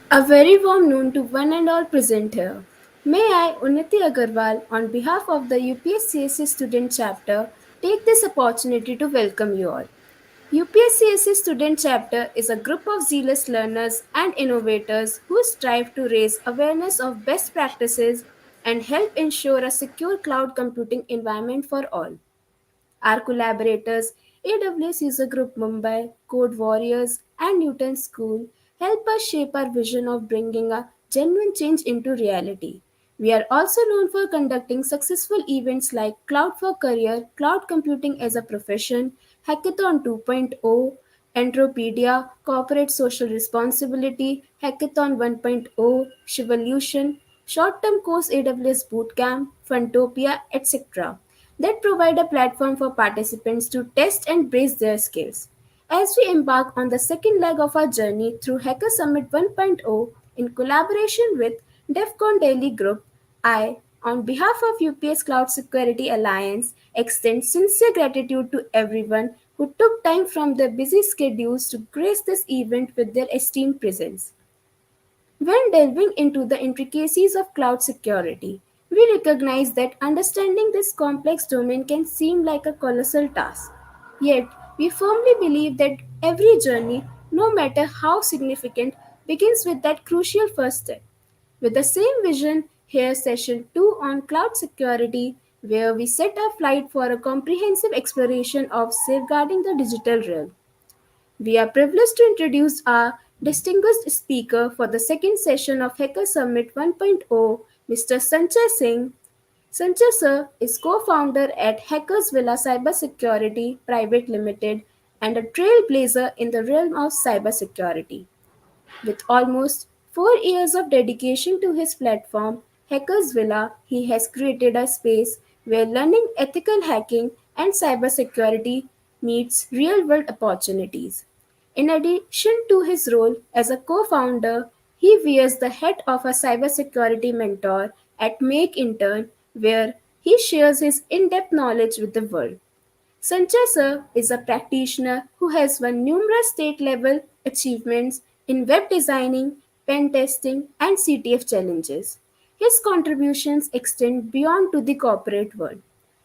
A very warm noon to one and all present here. May I, Unnati Agarwal, on behalf of the UPSCSC student chapter, take this opportunity to welcome you all. UPSCSC student chapter is a group of zealous learners and innovators who strive to raise awareness of best practices and help ensure a secure cloud computing environment for all. Our collaborators, AWS User Group Mumbai, Code Warriors, and Newton School, help us shape our vision of bringing a genuine change into reality. We are also known for conducting successful events like Cloud for Career, Cloud Computing as a Profession, Hackathon 2.0, Entropedia, Corporate Social Responsibility, Hackathon 1.0, Shivolution, short-term course AWS Bootcamp, Funtopia, etc. that provide a platform for participants to test and brace their skills. As we embark on the second leg of our journey through Hacker Summit 1.0 in collaboration with DEFCON Daily Group, I, on behalf of UPS Cloud Security Alliance, extend sincere gratitude to everyone who took time from their busy schedules to grace this event with their esteemed presence. When delving into the intricacies of cloud security, we recognize that understanding this complex domain can seem like a colossal task. Yet, we firmly believe that every journey, no matter how significant, begins with that crucial first step. With the same vision, here's session 2 on cloud security, where we set our flight for a comprehensive exploration of safeguarding the digital realm. We are privileged to introduce our distinguished speaker for the second session of Hacker Summit 1.0, Mr. Sanjay Singh. Sanjay sir is co-founder at Hackers Villa Cybersecurity Private Limited and a trailblazer in the realm of cybersecurity. With almost 4 years of dedication to his platform, Hackers Villa, he has created a space where learning ethical hacking and cybersecurity meets real world opportunities. In addition to his role as a co founder, he wears the hat of a cybersecurity mentor at Make Intern, where he shares his in depth knowledge with the world. Sanjay Sir is a practitioner who has won numerous state level achievements in web designing, pen testing, and CTF challenges. His contributions extend beyond to the corporate world,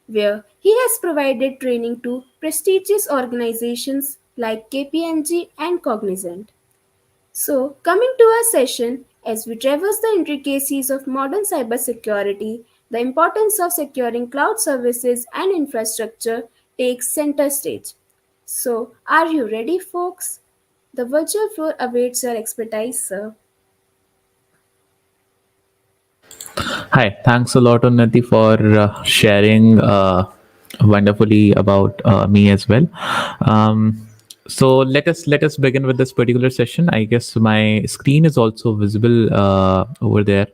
where he has provided training to prestigious organizations like KPMG and Cognizant. So, coming to our session, as we traverse the intricacies of modern cybersecurity, the importance of securing cloud services and infrastructure takes center stage. So, are you ready, folks? The virtual floor awaits your expertise, sir. Hi, thanks a lot, Unnati, for sharing wonderfully about me as well. So let us begin with this particular session. I guess my screen is also visible over there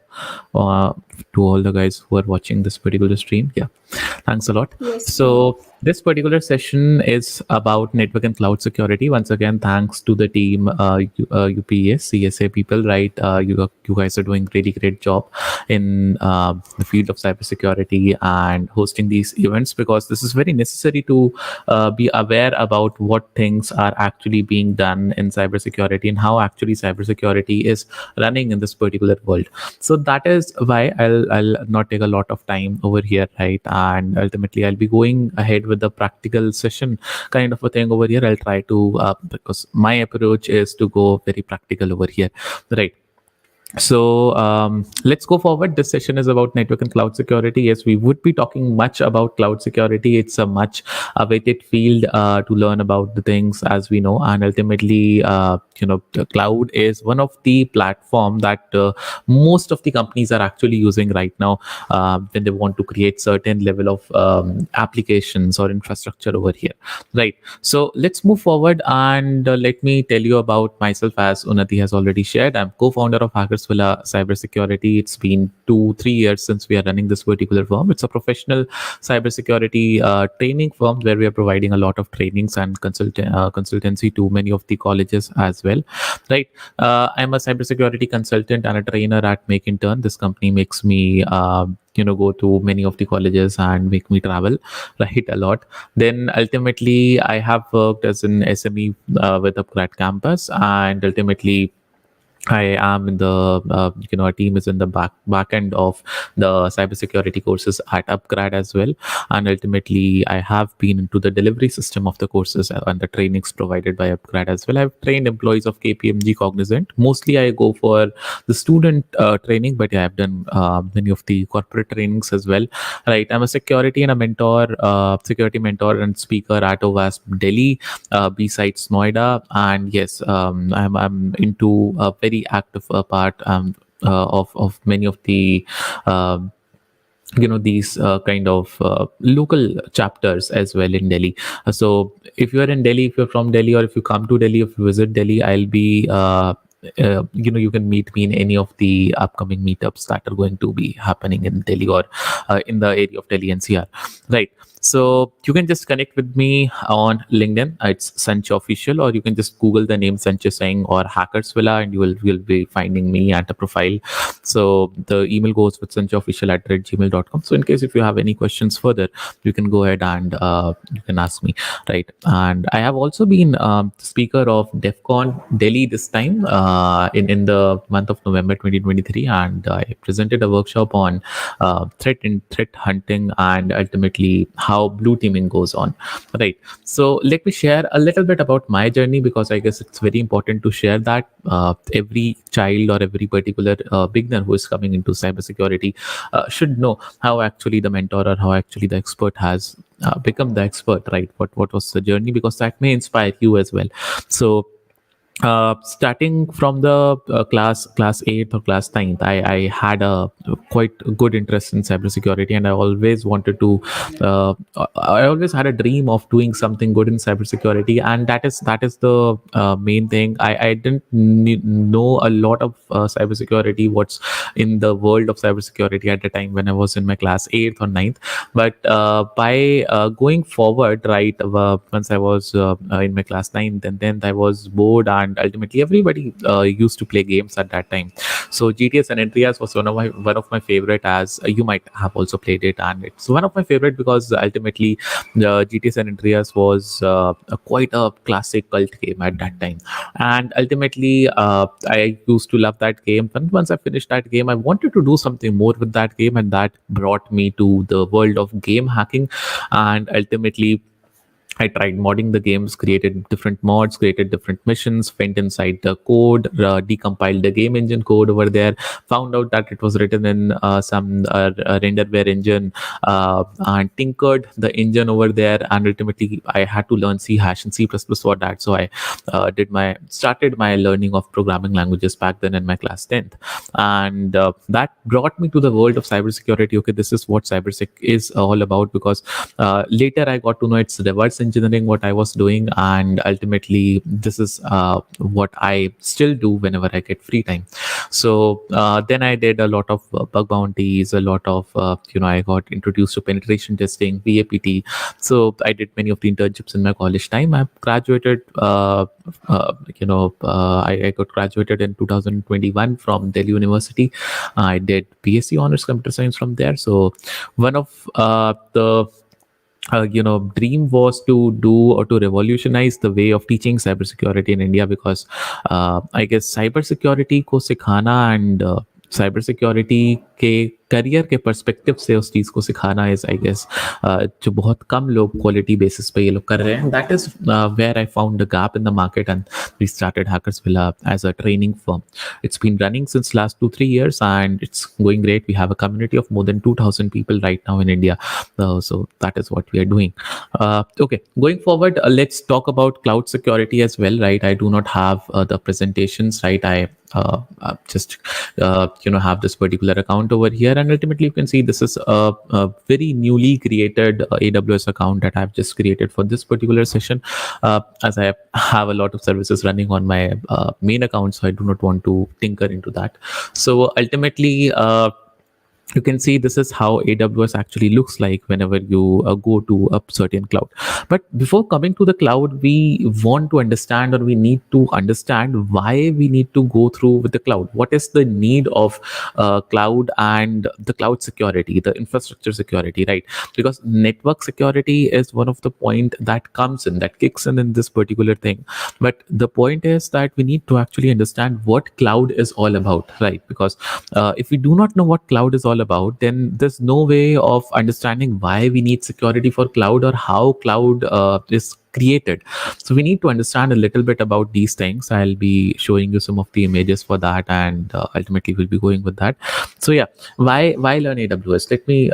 uh, to all the guys who are watching this particular stream. Yeah, thanks a lot. Yes, sir. So this particular session is about network and cloud security. Once again, thanks to the team, UPS, CSA people, right? You guys are doing really great job in the field of cybersecurity and hosting these events, because this is very necessary to be aware about what things are actually being done in cybersecurity and how actually cybersecurity is running in this particular world. So that is why I'll not take a lot of time over here, right? And ultimately I'll be going ahead with the practical session kind of a thing over here. I'll try to because my approach is to go very practical over here, right? So let's go forward. This session is about network and cloud security. Yes, we would be talking much about cloud security. It's a much awaited field to learn about the things, as we know. And ultimately, the cloud is one of the platform that most of the companies are actually using right now when they want to create certain level of applications or infrastructure over here, right? So let's move forward, and let me tell you about myself. As Unnati has already shared, I'm co-founder of Hackersvilla Cybersecurity. It's been 2-3 years since we are running this particular firm. It's a professional cybersecurity training firm where we are providing a lot of trainings and consultancy to many of the colleges as well, right? I'm a cybersecurity consultant and a trainer at Make in Turn. This company makes me go to many of the colleges and make me travel right a lot. Then ultimately, I have worked as an SME with Upgrad Campus, and ultimately I am in the our team is in the back end of the cybersecurity courses at Upgrad as well, and ultimately I have been into the delivery system of the courses and the trainings provided by Upgrad as well. I've trained employees of KPMG Cognizant. Mostly I go for the student training, but yeah, I've done many of the corporate trainings as well. Right, I'm a security mentor and speaker at OWASP Delhi, besides Noida, and yes, I'm into a very active part of many of the um these kind of local chapters as well in Delhi. So if you are in Delhi, if you're from Delhi, or if you come to Delhi, if you visit Delhi, I'll be you can meet me in any of the upcoming meetups that are going to be happening in Delhi, or in the area of Delhi NCR, right? So you can just connect with me on LinkedIn. It's Sanch Official, or you can just Google the name Sanch Singh or Hackers Villa, and you will be finding me at a profile. So the email goes with sanchofficial@gmail.com. So in case if you have any questions further, you can go ahead and you can ask me, right? And I have also been speaker of DEFCON Delhi this time in the month of November 2023, and I presented a workshop on threat hunting and ultimately how blue teaming goes on, right? So let me share a little bit about my journey, because I guess it's very important to share that every child or every particular beginner who is coming into cybersecurity should know how actually the mentor or how actually the expert has become the expert, right? What was the journey, because that may inspire you as well. So starting from the class 8th or class 9th, I had a quite good interest in cybersecurity, and I always wanted to I always had a dream of doing something good in cybersecurity, and that is the main thing. I didn't know a lot of cybersecurity, what's in the world of cybersecurity at the time when I was in my class 8th or 9th. But by going forward, right, once I was in my class 9th and 10th, I was bored, and ultimately everybody used to play games at that time. So GTA San Andreas was one of my favorite, as you might have also played it, and it's one of my favorite because ultimately the GTA San Andreas was quite a classic cult game at that time. And ultimately I used to love that game, and once I finished that game, I wanted to do something more with that game, and that brought me to the world of game hacking. And ultimately I tried modding the games, created different mods, created different missions, went inside the code, decompiled the game engine code over there, found out that it was written in some renderware engine, and tinkered the engine over there. And ultimately, I had to learn C hash and C++ for that. So I started my learning of programming languages back then in my class 10th, and that brought me to the world of cybersecurity. Okay, this is what cybersec is all about, because later I got to know it's reverse engineering what I was doing, and ultimately this is what I still do whenever I get free time. So then I did a lot of bug bounties, a lot of I got introduced to penetration testing, VAPT. So I did many of the internships in my college time. I graduated I got graduated in 2021 from Delhi University. I did BSc honors computer science from there. So one of the dream was to do or to revolutionize the way of teaching cybersecurity in India, because I guess cybersecurity ko sikhana and cyber security के career के perspective से उस चीज़ को सिखाना is I guess जो बहुत कम लोग quality basis पे ये लोग कर रहे हैं. That is where I found the gap in the market and we started Hackers Villa as a training firm. It's been running since last 2-3 years and it's going great. We have a community of more than 2,000 people right now in India. So that is what we are doing. Okay, going forward, let's talk about cloud security as well, right? I do not have the presentations, right? Just have this particular account over here, and ultimately you can see this is a very newly created AWS account that I've just created for this particular session, as I have a lot of services running on my main account, so I do not want to tinker into that. So ultimately, you can see this is how AWS actually looks like whenever you go to a certain cloud. But before coming to the cloud, we want to understand, or we need to understand why we need to go through with the cloud. What is the need of cloud and the cloud security, the infrastructure security, right? Because network security is one of the point that comes in, that kicks in this particular thing. But the point is that we need to actually understand what cloud is all about, right? Because if we do not know what cloud is all about, then there's no way of understanding why we need security for cloud or how cloud is created. So we need to understand a little bit about these things. I'll be showing you some of the images for that, and ultimately we'll be going with that. So yeah, why learn AWS? Let me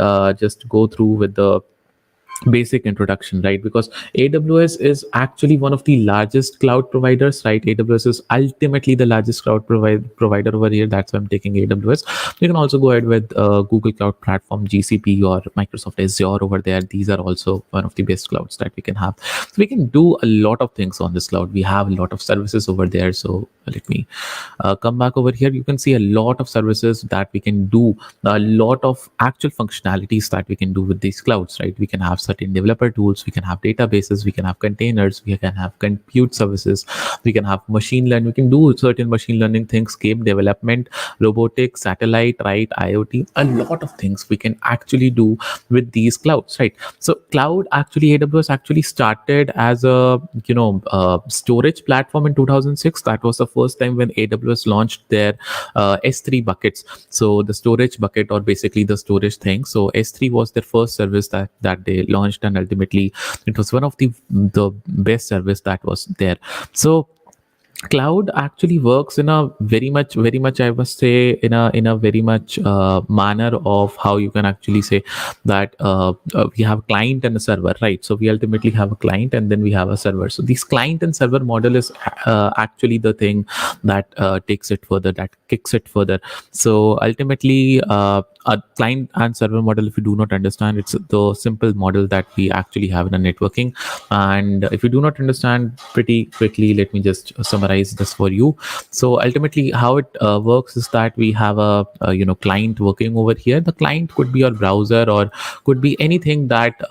just go through with the basic introduction, right? Because AWS is actually one of the largest cloud providers, right? AWS is ultimately the largest cloud provider over here. That's why I'm taking AWS. You can also go ahead with Google Cloud Platform, GCP, or Microsoft Azure over there. These are also one of the best clouds that we can have. So we can do a lot of things on this cloud. We have a lot of services over there. So let me come back over here. You can see a lot of services that we can do, a lot of actual functionalities that we can do with these clouds, right? We can have certain developer tools, we can have databases, we can have containers, we can have compute services, we can have machine learning, we can do certain machine learning things, game development, robotics, satellite, right, IoT, a lot of things we can actually do with these clouds, right? So cloud, actually AWS actually started as a storage platform in 2006. That was the first time when AWS launched their S3 buckets. So the storage bucket, or basically the storage thing. So S3 was their first service that they launched, and ultimately it was one of the best service that was there. So cloud actually works in a very much, I must say, in a very much manner of how you can actually say that we have a client and a server, right? So we ultimately have a client and then we have a server. So this client and server model is actually the thing that takes it further, that kicks it further. So ultimately, a client and server model, if you do not understand, it's the simple model that we actually have in a networking. And if you do not understand, pretty quickly, let me just summarize this for you. So ultimately, how it works is that we have a client working over here. The client could be your browser, or could be anything that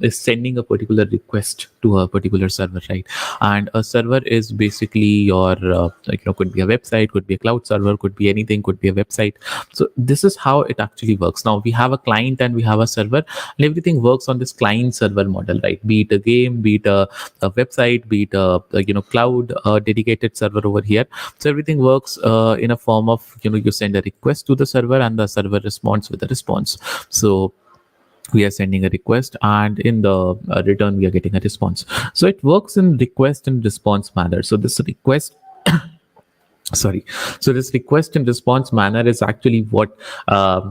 is sending a particular request to a particular server, right? And a server is basically your could be a website, could be a cloud server, could be anything, could be a website. So this is how it actually works. Now we have a client and we have a server, and everything works on this client server model, right? Be it a game, be it a website, be it a cloud dedicated server over here. So everything works in a form of you send a request to the server and the server responds with a response. So we are sending a request, and in the return we are getting a response. So it works in request and response manner. So this request sorry so this request and response manner is actually what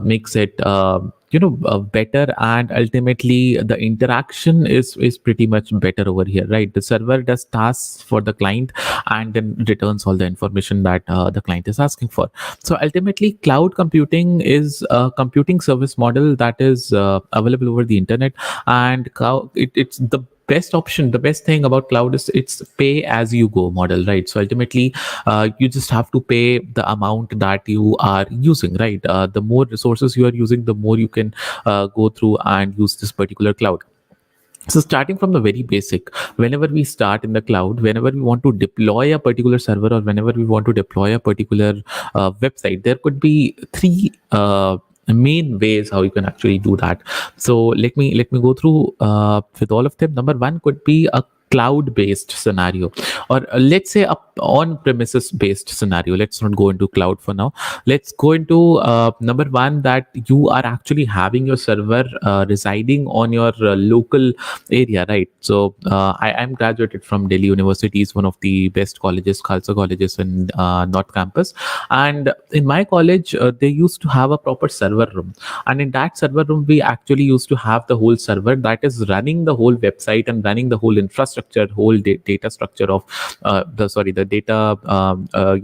makes it better, and ultimately the interaction is pretty much better over here, right? The server does tasks for the client and then returns all the information that the client is asking for. So ultimately, cloud computing is a computing service model that is available over the internet, and it's the best option. The best thing about cloud is it's pay as you go model, right? So ultimately, you just have to pay the amount that you are using, right? The more resources you are using, the more you can go through and use this particular cloud. So starting from the very basic, whenever we start in the cloud, whenever we want to deploy a particular server, or whenever we want to deploy a particular website, there could be three main ways how you can actually do that. So let me go through with all of them. Number one could be a cloud based scenario, or let's say on-premises based scenario. Let's not go into cloud for now. Let's go into number one, that you are actually having your server residing on your local area, right? So I'm graduated from Delhi University, is one of the best colleges, Khalsa colleges in North Campus. And in my college, they used to have a proper server room, and in that server room we actually used to have the whole server that is running the whole website and running the whole infrastructure, whole data structure of the data,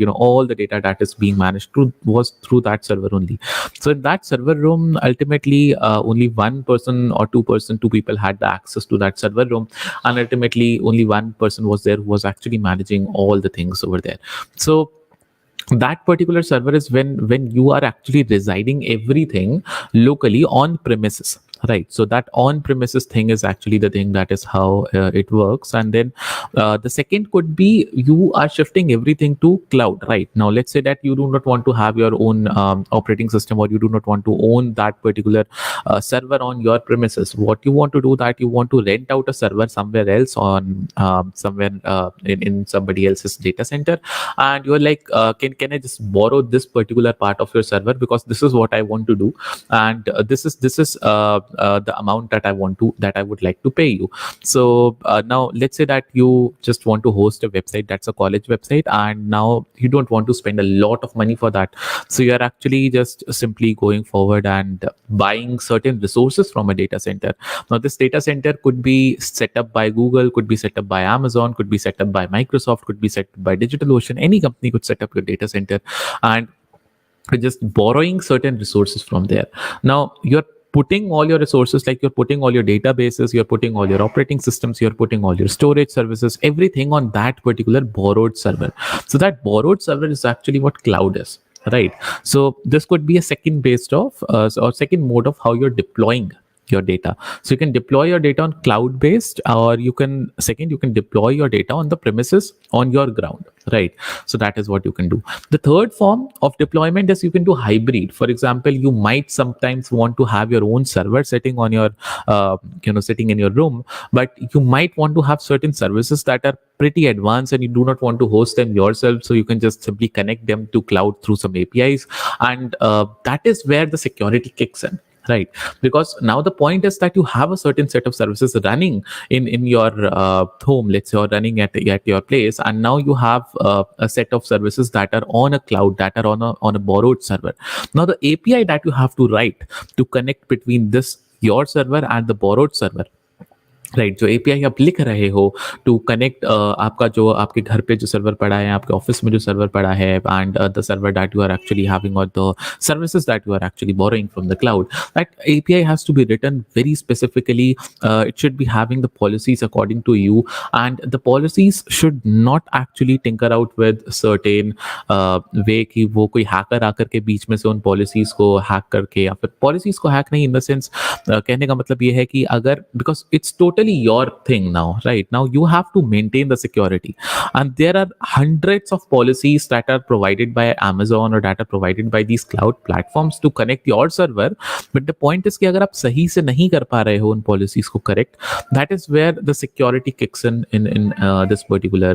all the data that is being managed through was through that server only. So in that server room, ultimately only one person or two people had the access to that server room, and ultimately only one person was there who was actually managing all the things over there. So that particular server is when you are actually residing everything locally on premises, right? So that on premises thing is actually the thing, that is how it works. And then the second could be you are shifting everything to cloud. Right now, let's say that you do not want to have your own operating system, or you do not want to own that particular server on your premises. What you want to do, that you want to rent out a server somewhere else, on somewhere in somebody else's data center, and you're like, can I just borrow this particular part of your server, because this is what I want to do, and this is the amount that I would like to pay you. So now let's say that you just want to host a website that's a college website, and now you don't want to spend a lot of money for that. So you're actually just simply going forward and buying certain resources from a data center. Now this data center could be set up by Google, could be set up by Amazon, could be set up by Microsoft, could be set up by DigitalOcean. Any company could set up your data center, and just borrowing certain resources from there. Now you're putting all your resources, like you're putting all your databases, you're putting all your operating systems, you're putting all your storage services, everything on that particular borrowed server. So that borrowed server is actually what cloud is, right? So this could be a second based of or second mode of how you're deploying your data. So you can deploy your data on cloud based, or you can deploy your data on the premises on your ground, right? So that is what you can do. The third form of deployment is you can do hybrid. For example, you might sometimes want to have your own server sitting on your sitting in your room, but you might want to have certain services that are pretty advanced and you do not want to host them yourself, so you can just simply connect them to cloud through some APIs. And that is where the security kicks in, right? Because now the point is that you have a certain set of services running in your home, let's say, or running at your place, and now you have a set of services that are on a cloud, that are on a borrowed server. Now the API that you have to write to connect between this your server and the borrowed server, right, जो API आप लिख रहे हो to connect आपका जो आपके घर पे जो सर्वर पड़ा है, आपके ऑफिस में जो सर्वर पड़ा है, and the server that you are actually having और the services that you are actually borrowing from the cloud, that API has to be written very specifically. It should be having the policies according to you, and the policies should not actually tinker out with certain वे कि वो कोई hacker आकर के बीच में से उन policies को hack करके, या फिर पॉलिसीज को हैक नहीं, इन द सेंस कहने का मतलब ये है कि अगर, because it's totally your thing now, right? Now you have to maintain the security, and there are hundreds of policies that are provided by Amazon or that are provided by these cloud platforms to connect your server. But the point is कि अगर आप सही से नहीं कर पा रहे हो उन policies को correct, that is where the security kicks in this particular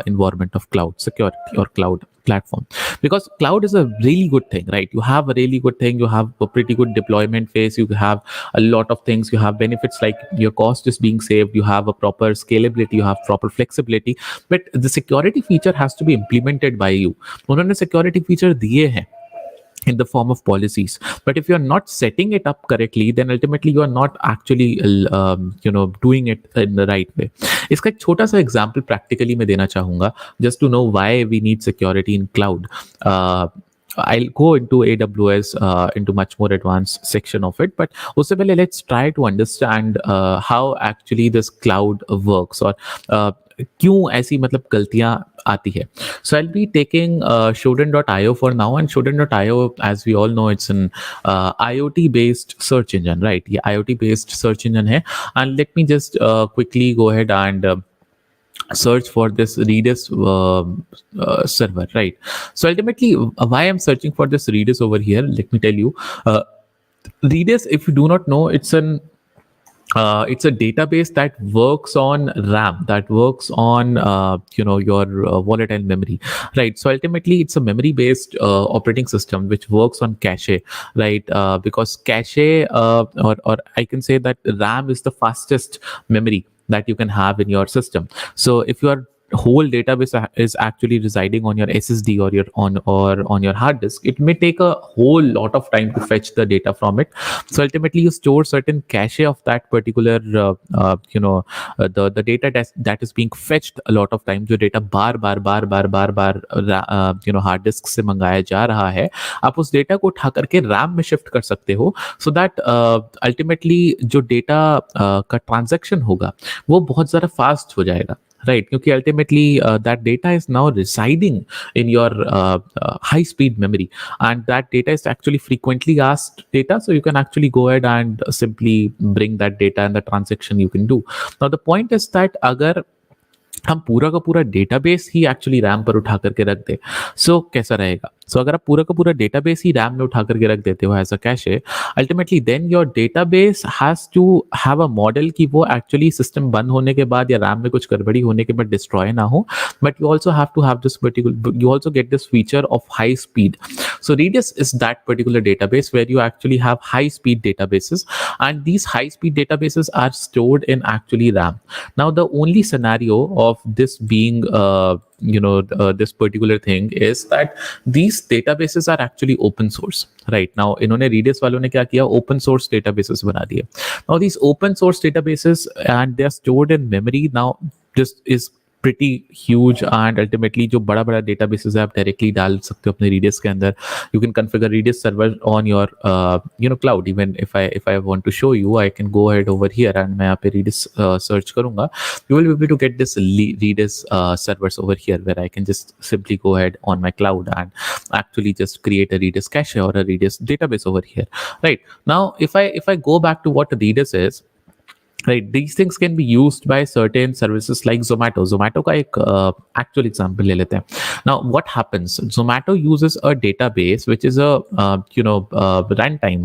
environment of cloud security or cloud platform. Because cloud is a really good thing, right? You have a really good thing, you have a pretty good deployment phase, you have a lot of things, you have benefits like your cost is being saved, you have a proper scalability, you have proper flexibility, but the security feature has to be implemented by you. उन्होंने security feature दिए हैं in the form of policies, but if you're not setting it up correctly, then ultimately you are not actually doing it in the right way. इसका एक छोटा सा example practically मैं देना चाहूँगा, just to know why we need security in cloud. I'll go into AWS into much more advanced section of it, but उससे पहले let's try to understand how actually this cloud works, और क्यों ऐसी मतलब गलतियां आती है. So I'll be taking Shodan.io for now, and Shodan.io, as we all know, it's an IoT based search engine, right? ये IoT based search engine है, and let me just quickly go ahead and search for this Redis server, right? So ultimately, why I'm searching for this Redis over here, let me tell you. Redis, if you do not know, it's an it's a database that works on RAM, that works on your volatile memory, right? So ultimately, it's a memory-based operating system which works on cache, right? Because cache, or I can say that RAM is the fastest memory that you can have in your system. So if your whole database is actually residing on your SSD or on your hard disk, it may take a whole lot of time to fetch the data from it. So ultimately you store certain cache of that particular the data that is being fetched a lot of time, जो data बार बार hard disk से मंगाया जा रहा है, आप उस data को उठा करके रैम में शिफ्ट कर सकते हो, सो दैट अल्टीमेटली जो डेटा का ट्रांजैक्शन होगा वो बहुत ज़्यादा फास्ट हो जाएगा, right? क्योंकि ultimately that data is now residing in your high speed memory, and that data is actually frequently asked data, so you can actually go ahead and simply bring that data and the transaction you can do. Now the point is that अगर हम पूरा का पूरा database ही actually RAM पर उठा करके रख दे, सो कैसा रहेगा? सो अगर आप पूरा का पूरा डेटाबेस ही रैम में उठा करके रख देते हो as a cache, ultimately then your database has to have a model कि वो एक्चुअली सिस्टम बंद होने के बाद या रैम में कुछ गड़बड़ी होने के बाद डिस्ट्रॉय ना हो, but you also have to have this particular, you also get this feature of high speed. So Redis is that particular database where you actually have high speed databases, and these high speed databases are stored in actually RAM. Now the only scenario of this being this particular thing is that these databases are actually open source, right? Now इन्होंने Redis वालों ने क्या किया, open source databases बना दिए. Now these open source databases, and they are stored in memory. Now this is pretty huge, and ultimately जो बड़ा बड़ा databases है आप directly डाल सकते हो अपने Redis के अंदर. You can configure Redis server on your cloud. Even if I want to show you, I can go ahead over here and मैं यहाँ पे Redis search करूँगा. You will be able to get this Redis servers over here, where I can just simply go ahead on my cloud and actually just create a Redis cache or a Redis database over here, right? Now if I go back to what Redis is, right, these things can be used by certain services like Zomato का एक actual example ले लेते हैं. Now what happens, Zomato uses a database which is a runtime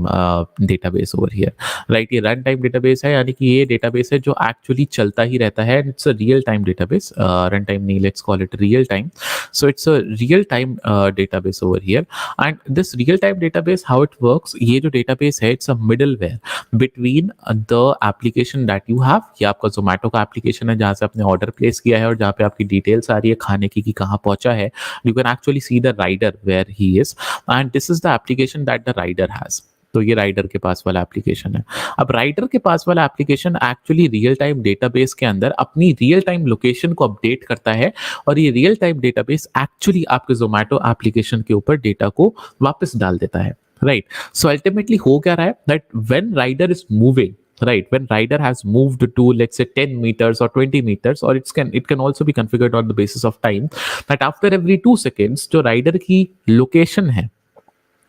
database over here, right? ये runtime database है, यानी कि ये database है जो actually चलता ही रहता है, and it's a real time database. Runtime नहीं, let's call it real time. So it's a real time database over here, and this real time database, how it works, ये जो database है, it's a middleware between the application that you have. ये आपका जोमेटो का application है जहाँ से आपने ऑर्डर प्लेस किया है और जहाँ पे आपकी डिटेल्स आ रही है खाने की कि कहाँ पहुंचा है. You can actually see the rider where he is, and this is the application that the rider has. तो ये राइडर के पास वाला एप्लीकेशन है. अब राइडर के पास वाला application actually real time database के अंदर अपनी रियल टाइम लोकेशन को अपडेट करता है, और ये रियल टाइम डेटाबेस एक्चुअली आपके जोमेटो एप्लीकेशन के ऊपर डेटा को वापस डाल देता है, राइट? सो अल्टीमेटली हो क्या रहा है that when rider is moving, right, when rider has moved to, let's say, 10 meters or 20 meters, or it can also be configured on the basis of time, that after every 2 seconds जो rider की location है,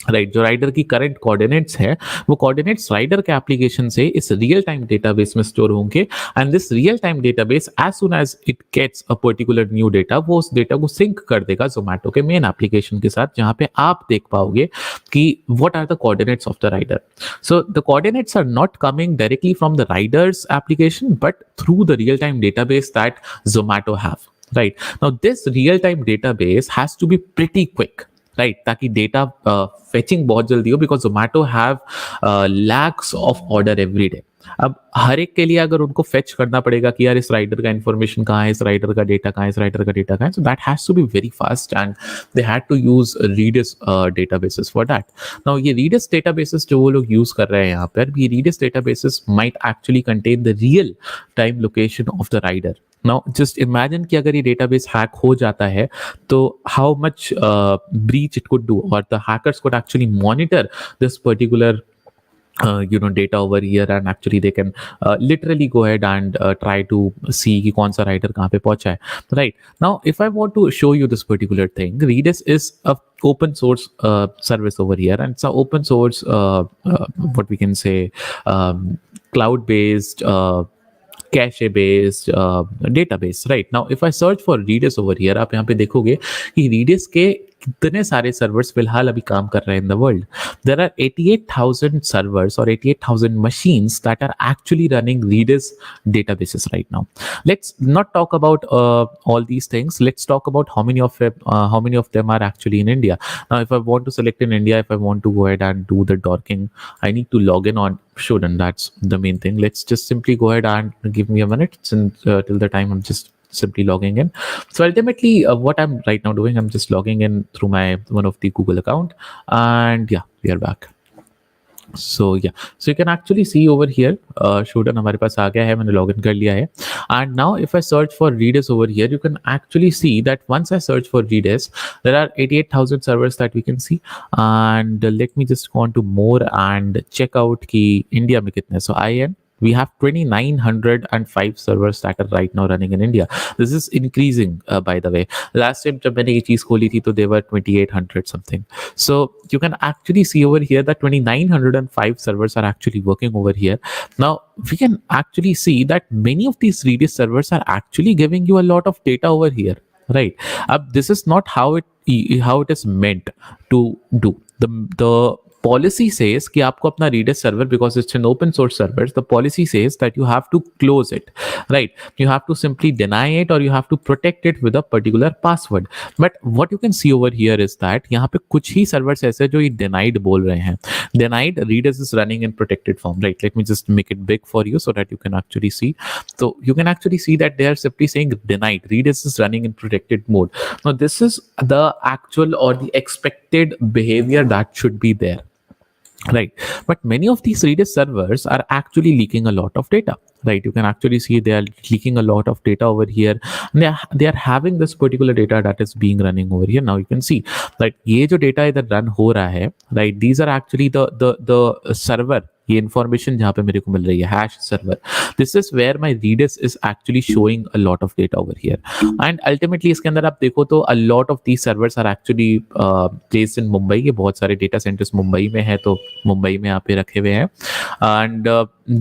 right, जो rider की current coordinates है, वो coordinates rider के application से इस रियल टाइम डेटाबेस में स्टोर होंगे, and this real time database as soon as it gets a particular new data, वो उस डेटा को सिंक कर देगा जोमेटो के मेन एप्लीकेशन के साथ, जहां पे आप देख पाओगे कि what are the coordinates of the rider. So the coordinates are not coming directly from the rider's application, but through the real time database that Zomato have, right? Now this real time database has to be pretty quick, right, ताकि data fetching बहुत जल्दी हो, because Zomato have lakhs of order every day. अब हर एक के लिए अगर उनको फेच करना पड़ेगा कि यार इस राइडर का इन्फॉर्मेशन कहाँ है, इस राइडर का डेटा कहाँ है, इस राइडर का डेटा कहाँ है, so that has to be very fast, and they had to use Redis databases for that. Now ये Redis databases जो वो लोग यूज कर रहे हैं यहाँ पर, ये Redis databases might actually contain the real time location of the rider. Now just imagine कि अगर ये database hack हो जाता है तो how much breach it could do, or the hackers could actually monitor this particular data over here, and actually they can literally go ahead and try to see कि कौन सा राइडर कहाँ पे पहुंचा है, right? Now if I want to show you this particular thing, Redis is a open source service over here, and it's a open source what we can say cloud based cache based database, right? Now if I search for Redis over here, आप यहाँ पे देखोगे कि Redis के कितने सारे servers फिलहाल अभी काम कर रहे हैं in the world. There are 88,000 servers or 88,000 machines that are actually running Redis databases right now. Let's not talk about all these things. Let's talk about how many of them are actually in India. Now, if I want to select in India, if I want to go ahead and do the dorking, I need to log in on should, and that's the main thing. Let's just simply go ahead and give me a minute since till the time I'm just simply logging in. So ultimately, what I'm right now doing, I'm just logging in through my one of the Google account, and yeah, we are back. So yeah, so you can actually see over here, Shodan हमारे पास आ गया है, मैंने login कर लिया है. And now if I search for Redis over here, you can actually see that once I search for Redis, there are 88,000 servers that we can see. And let me just go on to more and check out कि India में कितने. So IN we have 2,905 servers that are right now running in India. This is increasing, by the way. Last time जब मैंने ये चीज खोली थी तो they were 2,800 something. So you can actually see over here that 2,905 servers are actually working over here. Now we can actually see that many of these Redis servers are actually giving you a lot of data over here, right? This is not how it is meant to do. The policy says कि आपको अपना Redis server, because it's an open source server, the policy says that you have to close it, right? You have to simply deny it or you have to protect it with a particular password. But what you can see over here is that यहाँ पे कुछ ही servers ऐसे जो ये denied बोल रहे हैं. Denied Redis is running in protected form, right? Let me just make it big for you so that you can actually see. So you can actually see that they are simply saying denied. Redis is running in protected mode. Now this is the actual or the expected behavior that should be there, right? But many of these Redis servers are actually leaking a lot of data, right? You can actually see they are leaking a lot of data over here. And they are having this particular data that is being running over here. Now you can see that ये जो data इधर run हो रहा है, right? These are actually the server, ये information जहाँ पे मेरे को मिल रही है, hash server. This is where my Redis is actually showing a lot of data over here. And ultimately इसके अंदर आप देखो तो a lot of these servers are actually placed in Mumbai. ये बहुत सारे data centers मुंबई में है, तो मुंबई में यहाँ पे रखे हुए हैं. And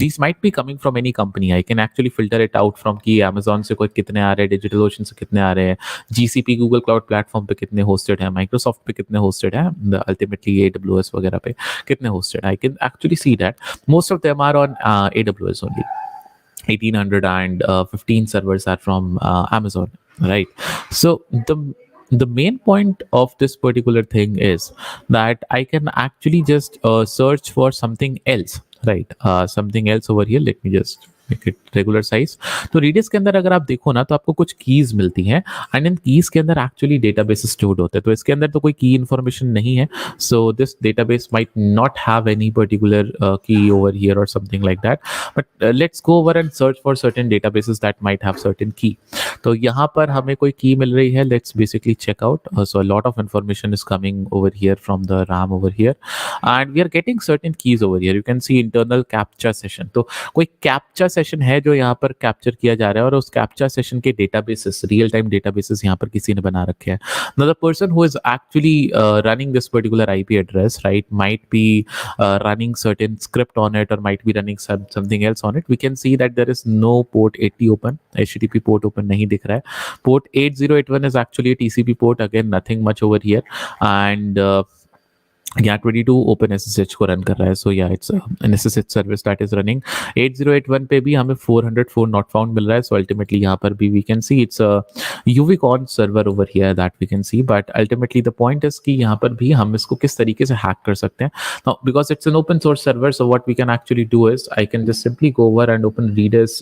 these might be coming from any company. I can actually filter it out from कि Amazon से कोई कितने आ रहे हैं, Digital Ocean से कितने आ रहे हैं, GCP Google Cloud Platform पे कितने hosted हैं, Microsoft पे कितने hosted हैं, ultimately AWS वगैरह पे कितने hosted. I can actually see that most of them are on AWS only. 1,815 servers are from Amazon, right? So the main point of this particular thing is that I can actually just search for something else, right? Something else over here. Let me just make it regular size. तो Redis के अंदर अगर आप देखो ना तो आपको कुछ कीज मिलती हैं एंड इन कीज के अंदर एक्चुअली डेटाबेस स्टोर्ड होते हैं. तो इसके अंदर तो कोई की इन्फॉर्मेशन नहीं है. So this database might not have any particular की ओवर हियर और something like that. But let's go over and search for certain databases that might have certain की. तो यहाँ पर हमें कोई की मिल रही है. Let's basically check out. So a lot of information is coming over here from the RAM over here and we are getting certain keys over here. You can see internal captcha session. तो कोई captcha session है जो यहाँ पर capture किया जा रहा है और उस कैप्चा सेशन के डेटाबेसेस, रियल टाइम डेटाबेसेस यहाँ पर किसी ने बना रखे हैं. Now the person who is actually running this particular IP address, right, might be running certain script on it or might be running something else on it. We can see that there is no port 80 open, HTTP port open नहीं दिख रहा है. Port 8081 is actually a TCP port. Again, nothing much over here. And यहाँ 22 open SSH को run कर रहा है. सो या it's an SSH service that is running. 8081 पे भी हमें 404 नॉट फाउंड मिल रहा है. सो अल्टीमेटली यहाँ पर भी वी कैन सी इट्स यूविकॉन server over here that we can see. But ultimately the point is कि यहाँ पर भी हम इसको किस तरीके से हैक कर सकते हैं. Because it's an open source server, so what we can actually do is I can just simply go over and open Redis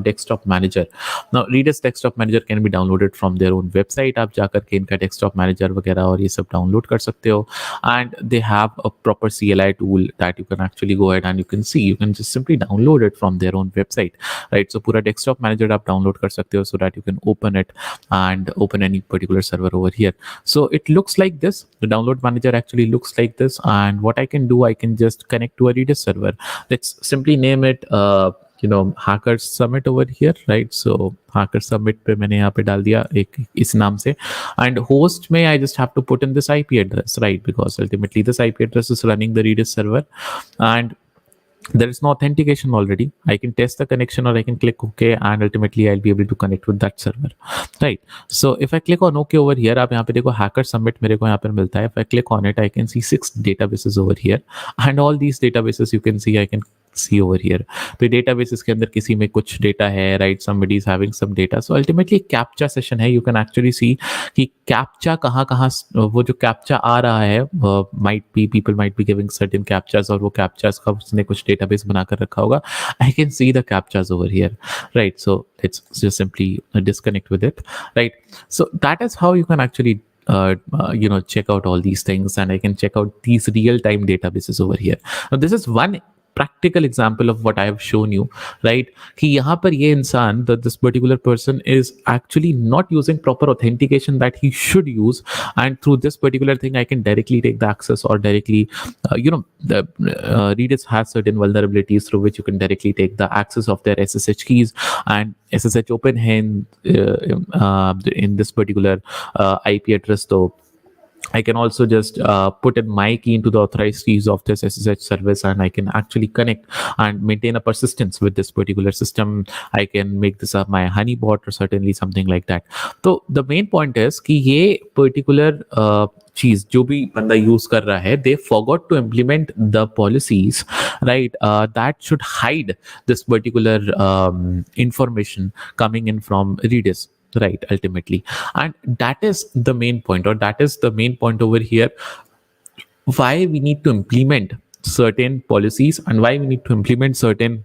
desktop manager. Now Redis desktop manager can be downloaded from their own website. आप जाकर के इनका desktop manager वगैरह और ये सब download कर सकते हो. And they have a proper CLI tool that you can actually go ahead and you can see, you can just simply download it from their own website, right? So पूरा desktop manager आप download कर सकते हो so that you can open it and open any particular server over here. So it looks like this. The download manager actually looks like this, and what I can do, I can just connect to a Redis server. Let's simply name it HackersSummit over here, right? So HackersSummit पे मैंने यहाँ पे डाल दिया एक इस नाम से. And host में I just have to put in this IP address, right? Because ultimately this IP address is running the Redis server. And there is no authentication already. I can test the connection, or I can click OK, and ultimately I'll be able to connect with that server, right? So if I click on OK over here, आप यहाँ पे देखो hacker summit मेरे को यहाँ पर मिलता है. If I click on it, I can see 6 databases over here, and all these databases you can see, I can see over here. तो databases के अंदर किसी में कुछ डेटा है, right? Somebody is having some data. So ultimately captcha session है. You can actually see कि captcha कहाँ कहाँ वो जो captcha आ रहा है, might be people might be giving certain captchas, और वो captchas का उसने कुछ database बनाकर रखा होगा. I can see the captchas over here, right? So let's just simply disconnect with it, right? So that is how you can actually check out all these things, and I can check out these real-time databases over here. Now this is one practical example of what I have shown you, right? कि यहाँ पर ये इंसान, this particular person is actually not using proper authentication that he should use, and through this particular thing I can directly take the access, or directly the Redis has certain vulnerabilities through which you can directly take the access of their SSH keys, and SSH open in this particular IP address. So I can also just put in my key into the authorized keys of this SSH service, and I can actually connect and maintain a persistence with this particular system. I can make this up my honeypot, or certainly something like that. So the main point is कि ये particular चीज जो भी बंदा use कर रहा है, they forgot to implement the policies, right? That should hide this particular information coming in from Redis, right? Ultimately, and that is the main point, or that is the main point over here, why we need to implement certain policies, and why we need to implement certain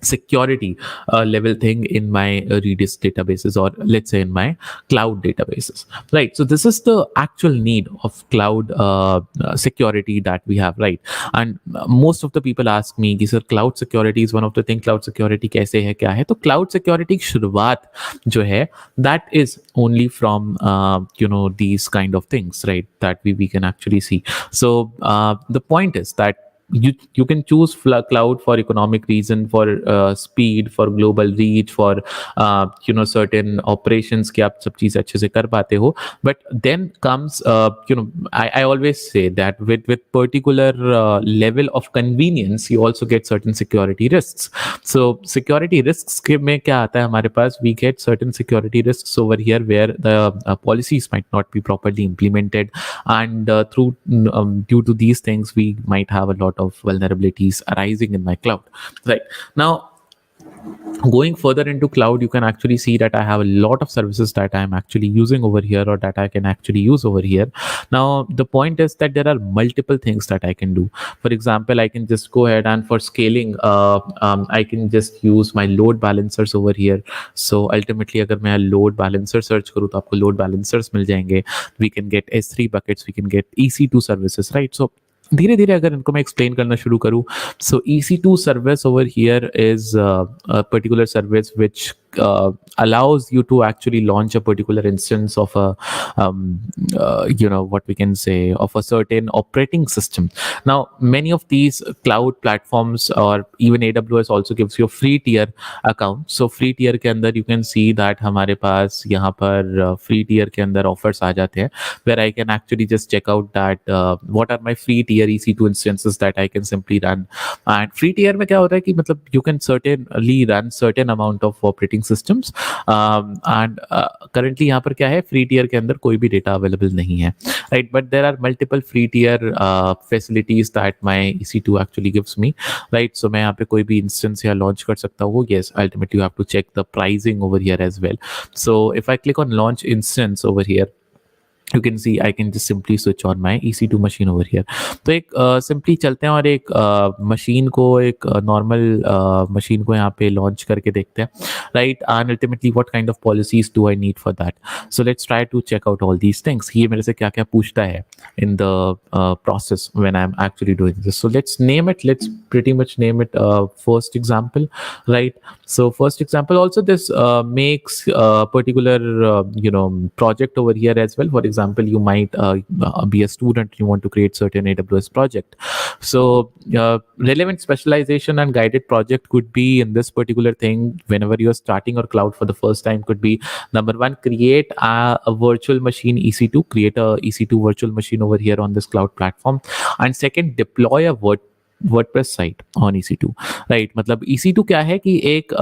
security level thing in my Redis databases, or let's say in my cloud databases, right? So this is the actual need of cloud security that we have, right? And most of the people ask me, sir, cloud security is one of the things. Cloud security kaise hai, kya hai? तो cloud security की शुरुआत जो है, that is only from these kind of things, right? That we can actually see. So the point is that you can choose cloud for economic reason, for speed, for global reach, for certain operations कि आप सब चीज अच्छे से कर पाते हो. But then comes I always say that with particular level of convenience, you also get certain security risks. So security risks के में क्या आता है हमारे पास? We get certain security risks over here where the policies might not be properly implemented, and due to these things we might have a lot of vulnerabilities arising in my cloud, right? Now, going further into cloud, you can actually see that I have a lot of services that I'm actually using over here, or that I can actually use over here. Now the point is that there are multiple things that I can do. For example, I can just go ahead, and for scaling I can just use my load balancers over here. So ultimately अगर मैं load balancer search करूँ तो आपको load balancers मिल जाएंगे. We can get S3 buckets, we can get EC2 services, right? So धीरे धीरे अगर इनको मैं एक्सप्लेन करना शुरू करूँ, so EC2 service over here is a particular service which allows you to actually launch a particular instance of a what we can say, of a certain operating system. Now many of these cloud platforms, or even AWS also gives you a free tier account. So free tier के अंदर you can see that हमारे पास यहाँ पर free tier के अंदर offers आ जाते हैं, where I can actually just check out that what are my free tier EC2 instances that I can simply run. And free tier में क्या होता है कि मतलब you can certainly run certain amount of operating systems, and currently यहाँ पर क्या है, free tier के अंदर कोई भी data available नहीं है, right? But there are multiple free tier facilities that my EC2 actually gives me, right? So मैं यहाँ पे कोई भी instance यहाँ launch कर सकता हूँ. Yes, ultimately you have to check the pricing over here as well. So if I click on launch instance over here, you can see I can just simply switch on my EC2 machine over here. तो एक simply चलते हैं और एक machine को, एक normal machine को यहाँ पे launch करके देखते हैं, right? And ultimately what kind of policies do I need for that? So let's try to check out all these things. ये मेरे से क्या क्या पूछता है in the process when I'm actually doing this. So let's name it. Let's pretty much name it first example, right? So first example, also this makes a particular project over here as well. For example, you might be a student, you want to create certain AWS project. So relevant specialization and guided project could be in this particular thing. Whenever you're starting your cloud for the first time, could be number one, create a virtual machine EC2, create a EC2 virtual machine over here on this cloud platform. And second, deploy a WordPress site on EC2, right? मतलब EC2 क्या है कि एक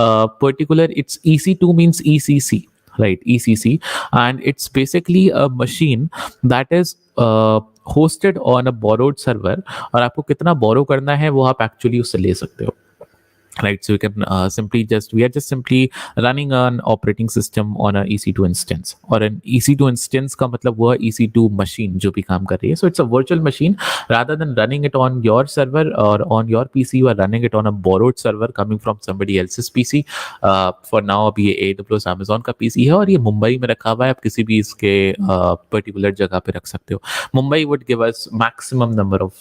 particular, it's EC2 means ECC, right? ECC, and it's basically a machine that is hosted on a borrowed server, और आपको कितना borrow करना है वो आप actually उससे ले सकते हो, right? So you can simply just, we are just simply running an operating system on a EC2 instance, और an EC2 instance का मतलब वो EC2 machine जो भी काम कर रही है. So it's a virtual machine rather than running it on your server or on your PC. You are running it on a borrowed server coming from somebody else's PC. For now अभी ये AWS Amazon का PC है और ये मुंबई में रखा हुआ है. आप किसी भी इसके पर्टिकुलर जगह पे रख सकते हो. Mumbai would give us maximum number of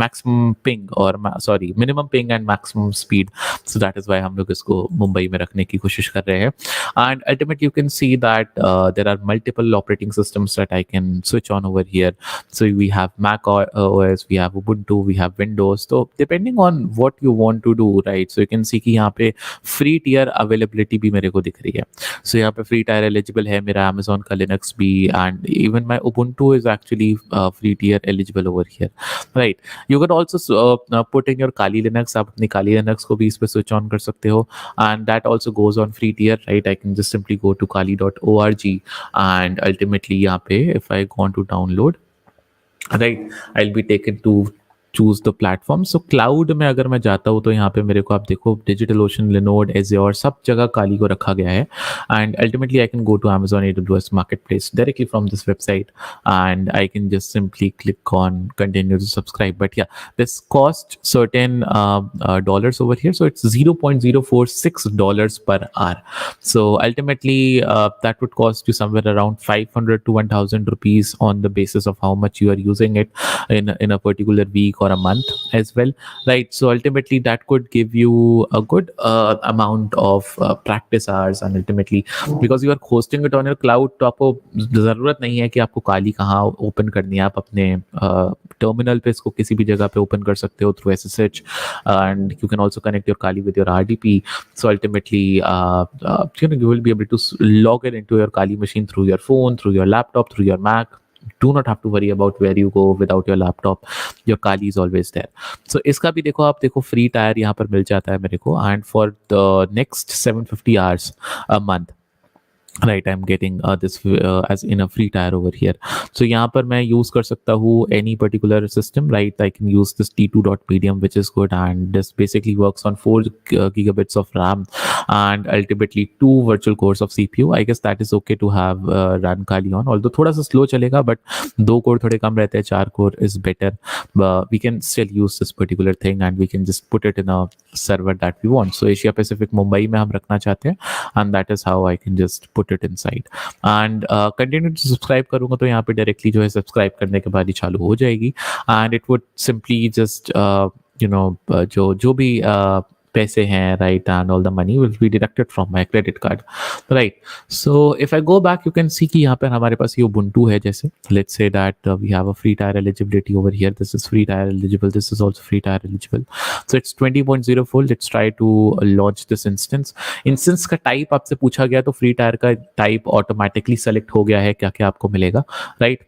maximum ping or sorry minimum ping and maximum speed. So that is why हम लोग इसको मुंबई में रखने की कोशिश कर रहे हैं. And ultimately you can see that there are multiple operating systems that I can switch on over here. So we have Mac OS, we have Ubuntu, we have Windows. So depending on what you want to do, right? So you can see कि यहाँ पे free tier availability भी मेरे को दिख रही है. So यहाँ पे free tier eligible है मेरा Amazon का Linux भी, and even my Ubuntu is actually free tier eligible over here, right? You can also put in your Kali Linux. आप अपनी Kali Linux को भी इस पे switch on कर सकते हो, and that also goes on free tier, right? I can just simply go to kali.org, and ultimately यहाँ पे if I want to download, right, I'll be taken to choose the platform. So cloud में अगर मैं जाता हूँ तो यहाँ पे मेरे को आप देखो डिजिटल ओशन, लिनोड, एज़्योर, सब जगह काली को रखा गया है. And ultimately I can go to Amazon AWS market place directly from this website, and I can just simply click on continue to subscribe. But या this cost certain dollars over here, so it's $0.046 per hour. So ultimately that would cost you somewhere around 500 to 1000 rupees on the basis of how much you are using it in a particular week or a month as well, right? So ultimately that could give you a good amount of practice hours, and ultimately because you are hosting it on your cloud, तो आपको ज़रूरत नहीं है कि आपको काली कहाँ open करनी है. आप अपने टर्मिनल पे इसको किसी भी जगह पे ओपन कर सकते हो through SSH, and you can also connect your Kali with your RDP. So ultimately you will be able to log it into your Kali machine through your phone, through your laptop, through your Mac. Do not have to worry about where you go without your laptop. Your Kali is always there. So इसका भी देखो, आप देखो free tyre यहाँ पर मिल जाता है मेरे को, and for the next 750 hours a month, right, I'm getting this as in a free tier over here. So यहाँ पर मैं use कर सकता हूँ any particular system, right? I can use this T2.medium, which is good, and this basically works on 4 gigabits of RAM and ultimately 2 virtual cores of CPU. I guess that is okay to have run Kali on, although थोड़ा सा slow चलेगा, but 2 core थोड़े कम रहते हैं, 4 core is better. But we can still use this particular thing and we can just put it in a server that we want. So Asia Pacific Mumbai में हम रखना चाहते हैं, and that is how I can just put it inside. And continue to subscribe करूँगा तो यहाँ पे directly जो है subscribe करने के बाद ही चालू हो जाएगी, and it would simply just जो भी पैसे हैं, right, and all the money will be deducted from my credit card, right? So if I go back, you can see कि यहाँ पर हमारे पास ये Ubuntu है. जैसे let's say that we have a free tier eligibility over here. This is free tier eligible, this is also free tier eligible. So it's 20.04. let's try to launch this instance का type आपसे पूछा गया, तो free tyre का type automatically select हो गया है क्या क्या आपको मिलेगा, right?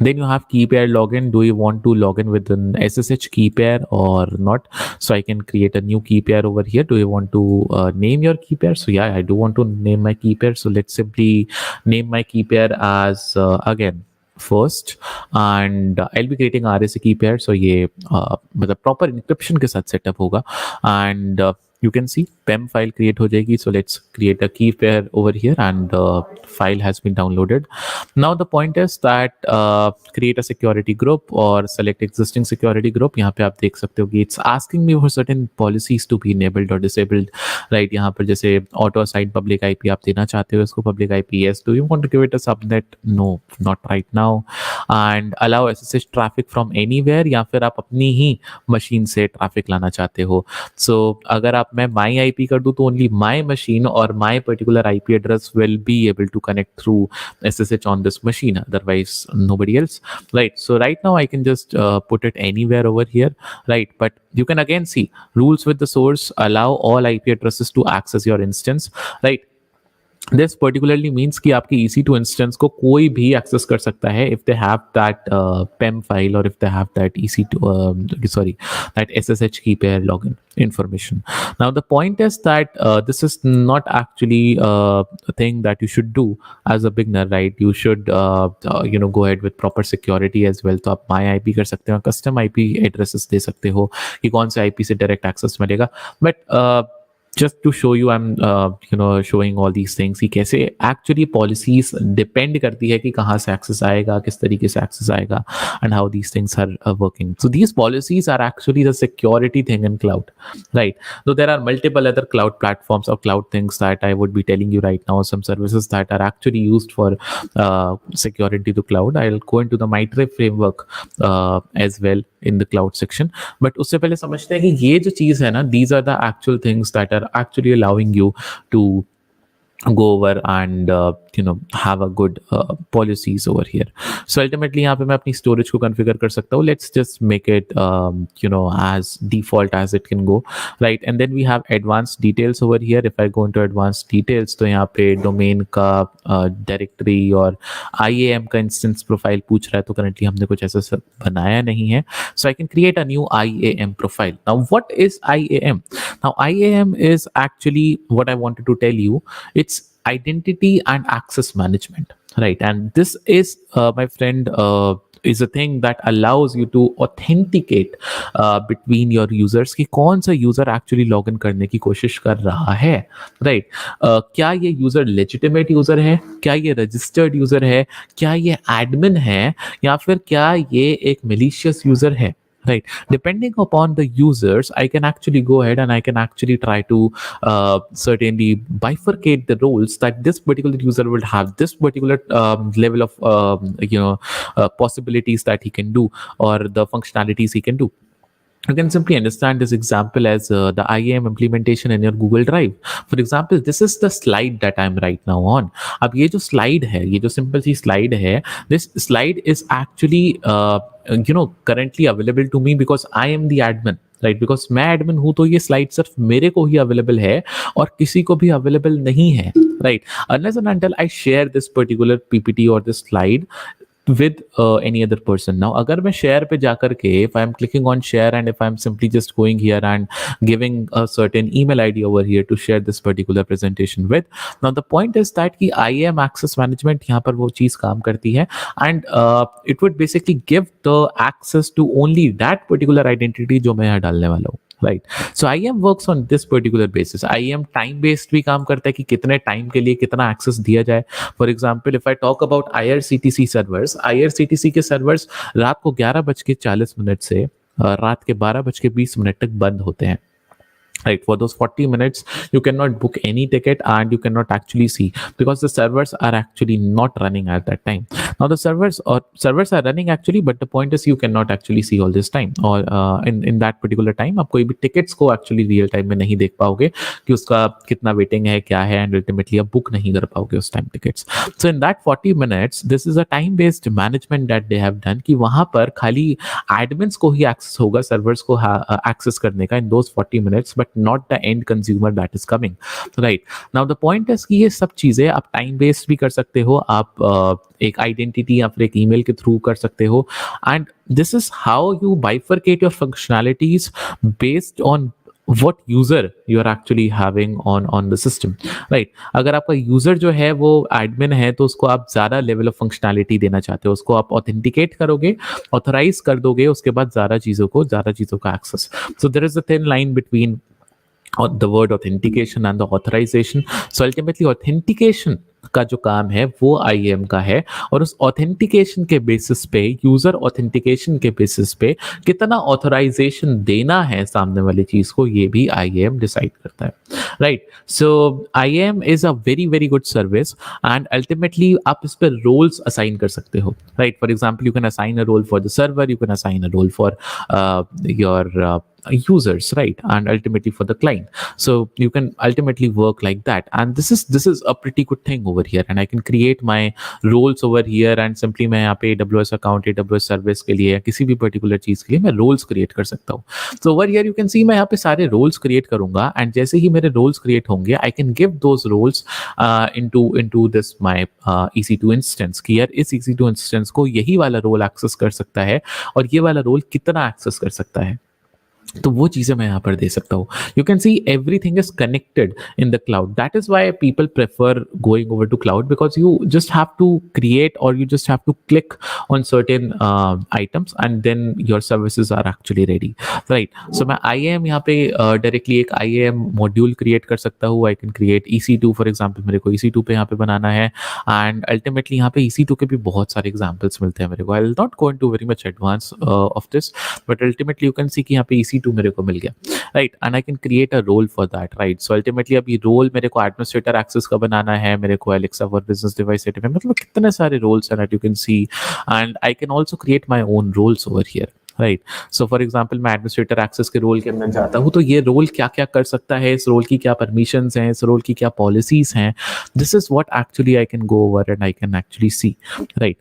Then you have key pair login. Do you want to log in with an SSH key pair or not? So I can create a new key pair over here. Do you want to name your key pair? So yeah, I do want to name my key pair. So let's simply name my key pair as again first, and I'll be creating RSA key pair. So ये मतलब proper encryption के साथ setup होगा, and you can see PEM file create हो जाएगी. So let's create a key pair over here, and the file has been downloaded. Now the point is that create a security group or select existing security group. यहाँ पे आप देख सकते हो कि it's asking me for certain policies to be enabled or disabled, right? यहाँ पर जैसे auto assign public IP आप देना चाहते हो इसको public IP. Yes. Do you want to give it a subnet? No, not right now. And allow SSH traffic from anywhere, या फिर आप अपनी ही मशीन से ट्रैफिक लाना चाहते हो. So अगर आप मैं my IP कर दूँ तो only my machine or my particular IP address will be able to connect through SSH on this machine, otherwise nobody else, right? So right now I can just put it anywhere over here, right? But you can again see rules with the source, allow all IP addresses to access your instance, right? This particularly means कि आपकी EC2 instance को कोई भी access कर सकता है if they have that PEM file और if they have that EC2 sorry that SSH key pair login information. Now the point is that this is not actually a thing that you should do as a beginner, right? You should go ahead with proper security as well. तो आप my IP कर सकते हो, custom IP addresses दे सकते हो कि कौन से IP से direct access मिलेगा, but just to show you I'm showing all these things कि कैसे actually policies depend करती है कि कहाँ से access आएगा, किस तरीके से access आएगा, and how these things are working. So these policies are actually the security thing in cloud, right? So there are multiple other cloud platforms or cloud things that I would be telling you right now, some services that are actually used for security to cloud. I'll go into the Mitre framework as well in the cloud section, but उससे पहले समझते हैं कि ये जो चीज़ है ना, these are the actual things that are actually allowing you to go over and have a good policies over here. So ultimately यहाँ पे मैं अपनी storage को configure कर सकता हूँ. Let's just make it as default as it can go, right? And then we have advanced details over here. If I go into advanced details तो यहाँ पे domain का directory और IAM का instance profile पूछ रहा है, तो currently हमने कुछ ऐसा सब बनाया नहीं है. So I can create a new IAM profile. Now what is IAM? Now IAM is actually what I wanted to tell you. It's identity and access management, right? And this is my friend is a thing that allows you to authenticate between your users कि कौन सा user actually log in करने की कोशिश कर रहा है, right? क्या ये यूजर लेजिटिमेट यूजर है, क्या ये रजिस्टर्ड यूजर है, क्या ये एडमिन है, या फिर क्या ये एक malicious यूजर है, right? Depending upon the users, I can actually go ahead and I can actually try to certainly bifurcate the roles that this particular user will have this particular level of possibilities that he can do, or the functionalities he can do. You can simply understand this example as the IAM implementation in your Google Drive. For example, this is the slide that I'm right now on. अब ये जो slide है, ये जो simple सी slide है, this slide is actually currently available to me because I am the admin. Right, because मैं admin हूं तो ये स्लाइड सिर्फ मेरे को ही अवेलेबल है और किसी को भी अवेलेबल नहीं है, right? Unless and until I share this particular PPT और this slide with any other person. Now अगर मैं share पे जाकर के if I am clicking on share and if I am simply just going here and giving a certain email ID over here to share this particular presentation with, now the point is that कि IAM access management यहाँ पर वो चीज़ काम करती है and it would basically give the access to only that particular identity जो मैं यहाँ डालने वाला हूँ, right? So IAM works on this particular basis. IAM time based भी काम करता है कि कितने टाइम के लिए कितना एक्सेस दिया जाए. For example if I talk about IRCTC servers, IRCTC के सर्वर्स रात को 11:40 से रात के 12:20 तक बंद होते हैं, right? For those 40 minutes you cannot book any ticket and you cannot actually see because the servers are actually not running at that time. Now the servers are running actually, but the point is you cannot actually see all this time or in that particular time आप कोई भी tickets को actually real time में नहीं देख पाओगे कि उसका कितना waiting है, क्या है, and ultimately आप book नहीं कर पाओगे उस time tickets. So in that 40 minutes this is a time based management that they have done कि वहाँ पर खाली admins को ही access होगा servers को access करने का in those 40 minutes, but not the end consumer that is coming, right? Now the point is कि ये सब चीजें आप टाइम बेस्ड भी कर सकते हो, आप एक आइडेंटिटी या फिर एक ईमेल के थ्रू कर सकते हो, and this is how you bifurcate your functionalities based on what user you are actually having on the system, right? अगर आपका यूजर जो है वो एडमिन है तो उसको आप ज्यादा लेवल ऑफ फंक्शनैलिटी देना चाहते हो, उसको आप ऑथेंटिकेट करोगे, ऑथराइज कर दोगे, उसके बाद ज्यादा चीजों का access. So there is a thin line between the word authentication and the authorization. So ultimately authentication का जो काम है वो IAM का है, और उस ऑथेंटिकेशन के बेसिस पे, यूजर ऑथेंटिकेशन के बेसिस पे कितना ऑथराइजेशन देना है सामने वाली चीज को, ये भी IAM डिसाइड करता है, right? So IAM is a very very good service and ultimately आप इस पर रोल्स असाइन कर सकते हो, right? For example you can assign a role for the server, you can assign a role for your users, right, and ultimately for the client. So you can ultimately work like that, and this is a pretty good thing over here, and I can create my roles over here, and simply मैं यहाँ पे AWS account, AWS service के लिए या किसी भी particular चीज के लिए मैं रोल्स क्रिएट कर सकता हूँ. So over here you can see मैं यहाँ पे सारे रोल्स क्रिएट करूंगा, एंड जैसे ही मेरे रोल्स क्रिएट होंगे I can give those roles into this my EC2 instance, कि यार इस EC2 इंस्टेंस को यही वाला रोल एक्सेस कर सकता है और ये वाला रोल कितना एक्सेस कर सकता है. तो वो चीजें मैं यहाँ पर दे सकता हूँ. You can see everything is connected in the cloud. That is why people prefer going over to cloud, because you just have to create or you just have to click on certain items and then your services are actually ready, right? So मैं IAM यहाँ पे directly एक IAM module create कर सकता हूँ. I can create EC2 for example. मेरे को EC2 पे यहाँ पे बनाना है, and ultimately यहाँ पे EC2 के भी बहुत सारे examples मिलते हैं मेरे को. I'll not go into very much advance of this, but ultimately you can see कि यहाँ पे EC2 मेरे को मिल गया, right? And I can create a role for that, right? So ultimately अभी role मेरे को administrator access का बनाना है, मेरे को Alexa for business device setup है, मतलब कितने सारे roles हैं that you can see, and I can also create my own roles over here, right. So for example मैं एडमिनिस्ट्रेटर एक्सेस के रोल के अंदर जाता हूँ, तो ये रोल क्या क्या कर सकता है, इस रोल की क्या परमिशंस हैं, इस रोल की क्या पॉलिसीज हैं, this is what actually I can go over and I can actually C, right.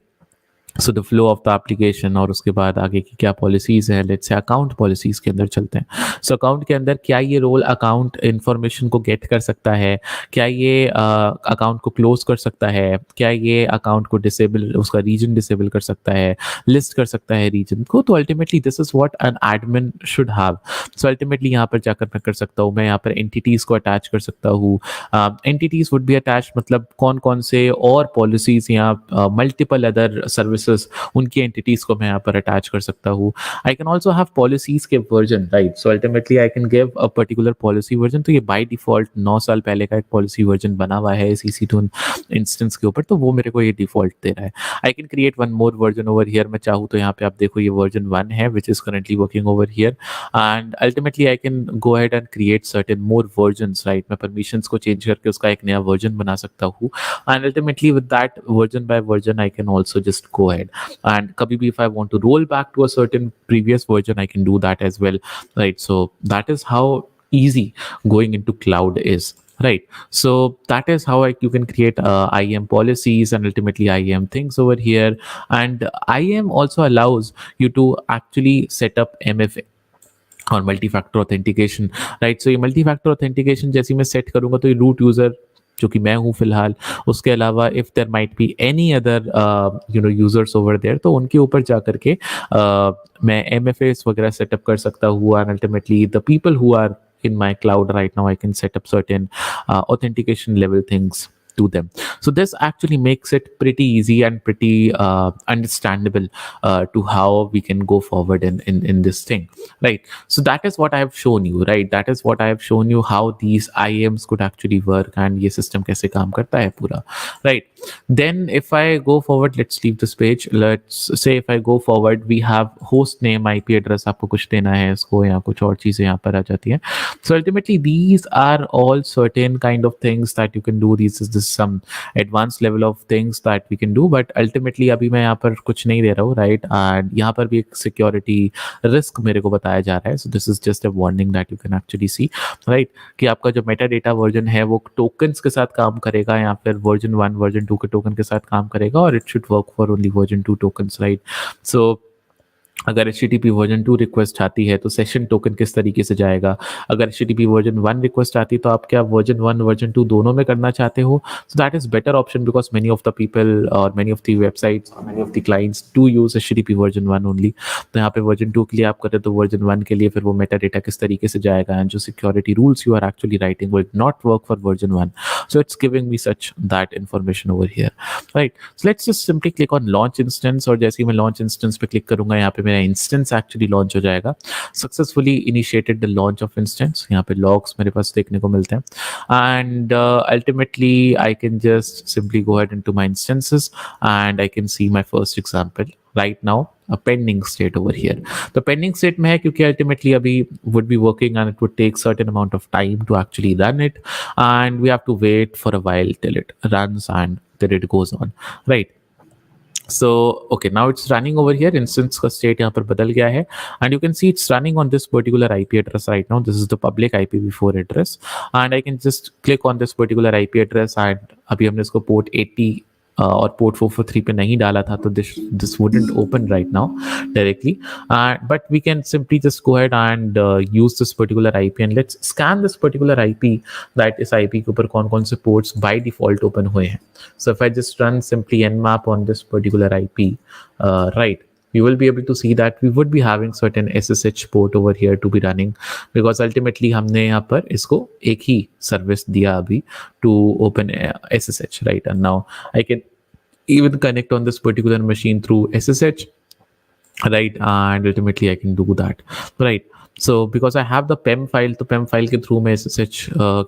So the flow of the application, और उसके बाद आगे की क्या पॉलिसीज हैं. लेट्स से अकाउंट पॉलिसीज के अंदर चलते हैं. सो अकाउंट के अंदर क्या ये रोल अकाउंट इन्फॉर्मेशन को गेट कर सकता है, क्या ये अकाउंट को क्लोज कर सकता है, क्या ये अकाउंट को डिसेबल, उसका रीजन डिसेबल कर सकता है, लिस्ट कर सकता है रीजन को. तो ultimately this is what an admin should have. So ultimately यहाँ पर जाकर मैं कर सकता हूँ, मैं यहाँ पर एंटिटीज को अटैच कर सकता हूँ. एंटिटीज वुड बी अटैच, मतलब कौन कौन से और पॉलिसीज या मल्टीपल अदर सर्विस उनकी एंटिटीज को मैं यहाँ पर अटैच कर सकता हूँ. I can also have policies के version, right. So ultimately I can give a particular policy version. तो ये बाय डिफॉल्ट 9 साल पहले का एक पॉलिसी वर्जन बना हुआ है इस EC2 इंस्टेंस के ऊपर, तो वो मेरे को ये डिफॉल्ट दे रहा है. I can create one more version over here. मैं चाहूँ तो यहाँ पे आप देखो ये वर्जन 1 है which is currently working over here, and ultimately I can go ahead and create certain more versions, right. मैं परमिशंस को चेंज करके उसका एक नया वर्जन बना सकता हूँ, and ultimately with that version by version I can also just go ahead, and kabhi bhi if I want to roll back to a certain previous version I can do that as well, right. So that is how easy going into cloud is, right. So that is how you can create IAM policies and ultimately IAM things over here, and IAM also allows you to actually set up MFA और multi factor authentication, right. सो ये multi factor authentication जैसे मैं set करूंगा तो ये root user जो कि मैं हूँ फिलहाल, उसके अलावा if there might be any other users over there, तो उनके ऊपर जा करके मैं MFAs वगैरह सेटअप कर सकता हूँ, and ultimately the people who are in my cloud right now I can set up certain authentication level things to them. So this actually makes it pretty easy and pretty understandable to how we can go forward in this thing, right. So that is what I have shown you, right. That is what I have shown you, how these IAMs could actually work and ये system कैसे काम करता है पूरा, right. Then if I go forward, let's leave this page. Let's say if I go forward, we have host name, IP address आपको कुछ देना है इसको, या कुछ और चीजें यहाँ पर आ जाती हैं. So ultimately these are all certain kind of things that you can do. This is some advanced level of things that we can do, but ultimately अभी मैं यहाँ पर कुछ नहीं दे रहा हूँ, right. And यहाँ पर भी एक security risk मेरे को बताया जा रहा है. So this is just a warning that you can actually see, right, कि आपका जो metadata version है वो tokens के साथ काम करेगा या फिर version 1 version 2 के टोकन के साथ काम करेगा, और it should work for only version 2 tokens, right. So अगर HTTP वर्जन 2 रिक्वेस्ट आती है तो सेशन टोकन किस तरीके से जाएगा. अगर HTTP वर्जन 1 रिक्वेस्ट आती है तो आप क्या वर्जन 1 वर्जन 2 दोनों में करना चाहते हो. So that is better option because many of the people और मेनी ऑफ द वेबसाइट्स और many of the clients do use HTTP version 1 only. तो यहाँ पे वर्जन 2 के लिए आप करें तो वर्जन 1 के लिए फिर वो मेटा डेटा किस तरीके से जाएगा, एंड जो security rules you are actually writing will not work for version 1. So it's giving me such that information over here, right. So let's just simply click on launch instance, और जैसे ही मैं launch instance पे click करूंगा यहाँ पे मेरा instance actually launch हो जाएगा. Successfully initiated the launch of instance. यहाँ पे लॉग्स मेरे पास देखने को मिलते हैं, and ultimately I can just simply go ahead into my instances and I can see my first example right now, a pending state over here. The pending state में है क्योंकि ultimately अभी would be working and it would take certain amount of time to actually run it, and we have to wait for a while till it runs and till it goes on, right. So okay, now it's running over here. Instance का state यहाँ पर बदल गया है, and you can see it's running on this particular IP address right now. This is the public IP before address, and I can just click on this particular IP address, and अभी हमने इसको port 80 और port 443 पे नहीं डाला था, तो this wouldn't open right now directly, but we can simply just go ahead and use this particular IP, and let's scan this particular IP, that इस IP के ऊपर कौन कौन से ports by default open हुए हैं. So if I just run simply nmap on this particular IP, right, you will be able to see that we would be having certain SSH port over here to be running, because ultimately हमने यहाँ पर इसको एक ही service दिया अभी to open SSH, right? And now I can even connect on this particular machine through SSH, right? And ultimately I can do that, right? So because I have the PEM file, तो PEM file के through मैं SSH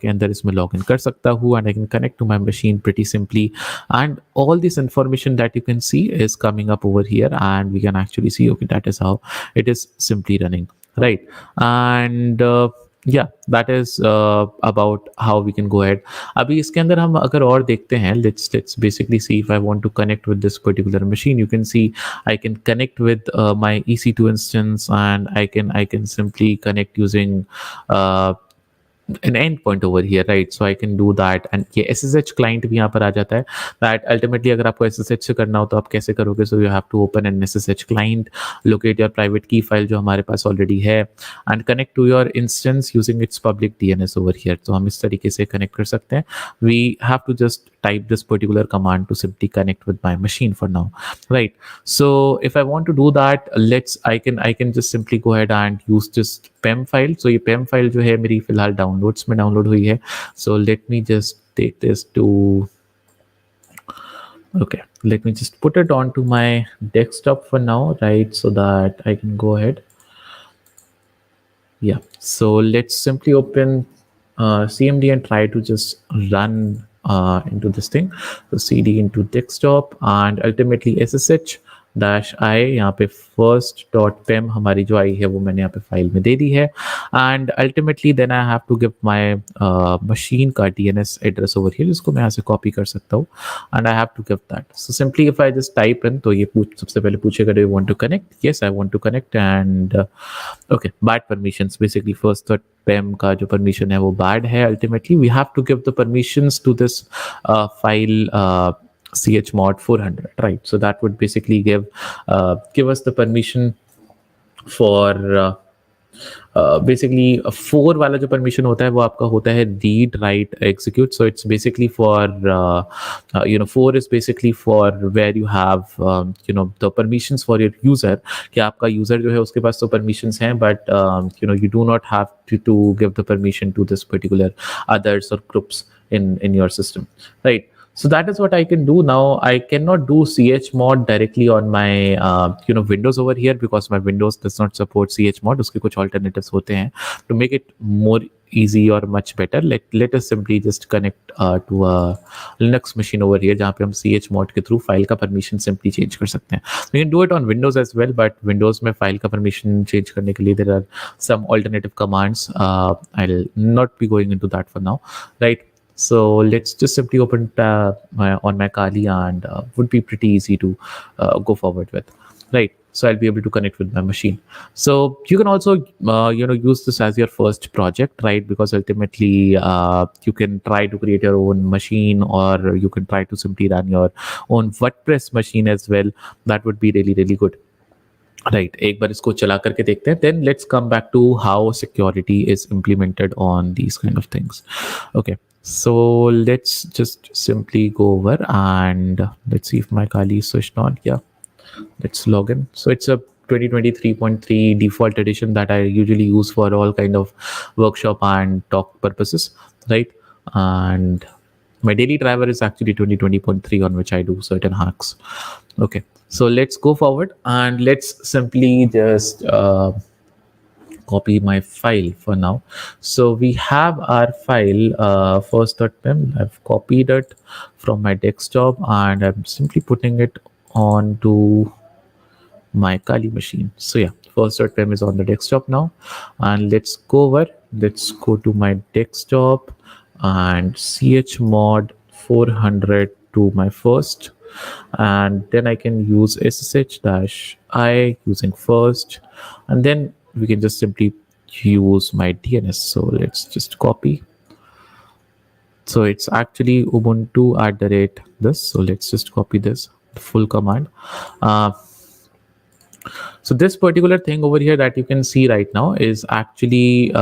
के अंदर इसमें login कर सकता हूँ, and I can connect to my machine pretty simply, and all this information that you can see is coming up over here, and we can actually see, okay, that is how it is simply running, right? And yeah, that is about how we can go ahead. अभी इसके अंदर हम अगर और देखते हैं, let's basically see if I want to connect with this particular machine. You can see I can connect with my EC2 instance, and I can simply connect using an endpoint over here, right? So I can do that, and ये SSH client भी यहाँ पर आ जाता है, that ultimately अगर आपको SSH से करना हो तो आप कैसे करोगे? So you have to open an SSH client, locate your private key file जो हमारे पास already है, and connect to your instance using its public DNS over here. तो हम इस तरीके से connect कर सकते हैं. We have to just type this particular command to simply connect with my machine for now, right? So if I want to do that, I can just simply go ahead and use this PEM file. So ये PEM file जो है मेरी फिलहाल downloads में download हुई है. So let me just take this to, okay, let me just put it onto my desktop for now, right? So that I can go ahead. Yeah, so let's simply open CMD and try to just run into this thing. So CD into desktop, and ultimately SSH dash I, यहाँ पे first dot pem हमारी जो आई है वो मैंने यहाँ पे file में दे दी है, and ultimately then I have to give my machine का DNS address over here, जिसको मैं यहाँ से copy कर सकता हूँ, and I have to give that. So simply if I just type in, तो ये सबसे पहले पूछेगा do you want to connect? Yes, I want to connect, and okay, bad permissions. Basically first dot pem का जो permission है वो bad है. Ultimately we have to give the permissions to this file chmod 400, right? So that would basically give us the permission for basically 4 वाला जो permission होता है वो आपका होता है read, write, execute. So it's basically for 4 is basically for where you have the permissions for your user, कि आपका user जो है उसके पास तो permissions हैं, but you do not have to give the permission to this particular others or groups in your system, right? So that is what I can do now. I cannot do chmod directly on my Windows over here, because my Windows does not support chmod. उसके कुछ alternatives होते हैं. To make it more easy or much better, let us simply just connect to a Linux machine over here, जहाँ पे हम chmod के through file का permission simply change कर सकते हैं. We can do it on Windows as well, but Windows में file का permission change करने के लिए there are some alternative commands. I'll not be going into that for now, right? So let's just simply open on my Kali, and would be pretty easy to go forward with, right? So I'll be able to connect with my machine. So you can also use this as your first project, right? Because ultimately you can try to create your own machine, or you can try to simply run your own WordPress machine as well. That would be really, really good. Right, एक बार इसको चला करके देखते हैं, then let's come back to how security is implemented on these kind of things. Okay, so let's just simply go over and let's see if my Kali is switched on. Yeah, let's log in. So it's a 2023.3 default edition that I usually use for all kind of workshop and talk purposes, right? And my daily driver is actually 2020.3 on which I do certain hacks. Okay, so let's go forward and let's simply just copy my file for now. So we have our file first.pem. I've copied it from my desktop and I'm simply putting it onto my Kali machine. So yeah, first.pem is on the desktop now, and let's go over. Let's go to my desktop and chmod 400 to my first, and then I can use ssh dash I using first, and then we can just simply use my DNS. So let's just copy. So it's actually ubuntu at the rate this. So let's just copy this full command. uh, so this particular thing over here that you can see right now is actually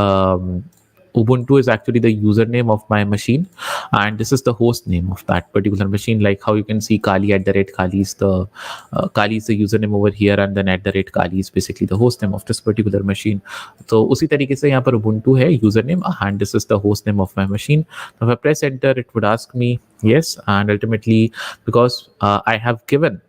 Ubuntu is actually the username of my machine, and this is the host name of that particular machine. Like how you can see Kali at the rate Kali is the username over here, and then at the rate Kali is basically the host name of this particular machine. So उसी तरीके से यहाँ पर Ubuntu है username, and this is the host name of my machine. So if I press enter, it would ask me yes, and ultimately because I have given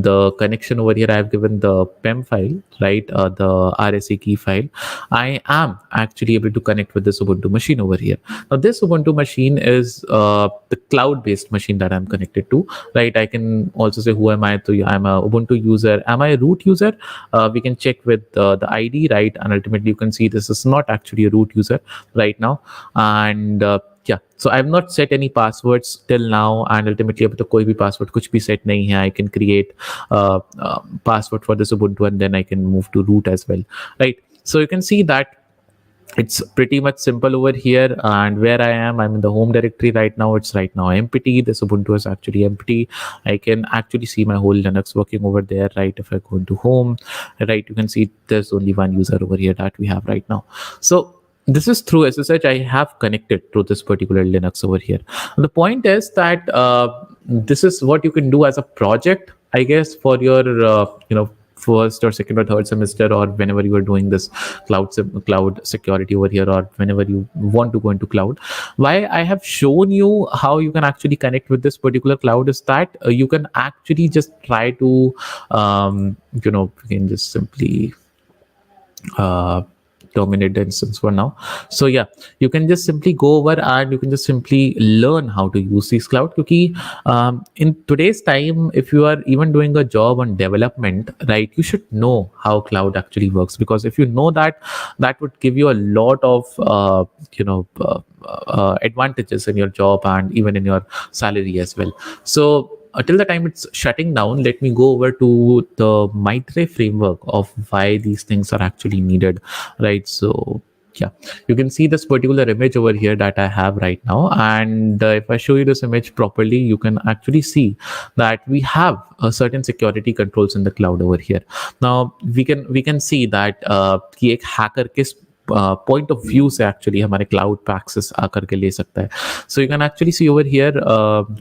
the connection over here, I have given the PEM file, right? The RSA key file. I am actually able to connect with this Ubuntu machine over here. Now, this Ubuntu machine is the cloud-based machine that I'm connected to, right? I can also say who am I? So I'm a Ubuntu user. Am I a root user? We can check with the ID, right? And ultimately, you can see this is not actually a root user right now, and yeah, so I have not set any passwords till now, and ultimately अब तो कोई भी password कुछ भी set नहीं है. I can create password for this Ubuntu, and then I can move to root as well, right? So you can see that it's pretty much simple over here, and where I'm in the home directory right now. It's right now empty. This Ubuntu is actually empty. I can actually see my whole Linux working over there, right? If I go into home, right, you can see there's only one user over here that we have right now. So this is through SSH. I have connected to this particular Linux over here. And the point is that this is what you can do as a project, I guess, for your first or second or third semester, or whenever you are doing this cloud security over here, or whenever you want to go into cloud. Why I have shown you how you can actually connect with this particular cloud is that you can actually just try to you can just simply terminate the instance for now. So yeah, you can just simply go over and you can just simply learn how to use these cloud. Because in today's time, if you are even doing a job on development, right, you should know how cloud actually works, because if you know that, that would give you a lot of advantages in your job and even in your salary as well. So till the time it's shutting down, let me go over to the Maitre framework of why these things are actually needed, right? So yeah, you can see this particular image over here that I have right now, and if I show you this image properly, you can actually see that we have certain security controls in the cloud over here. Now we can see that कि एक hacker किस point of view से actually हमारे cloud पे access आकर के ले सकता है. So you can actually see over here,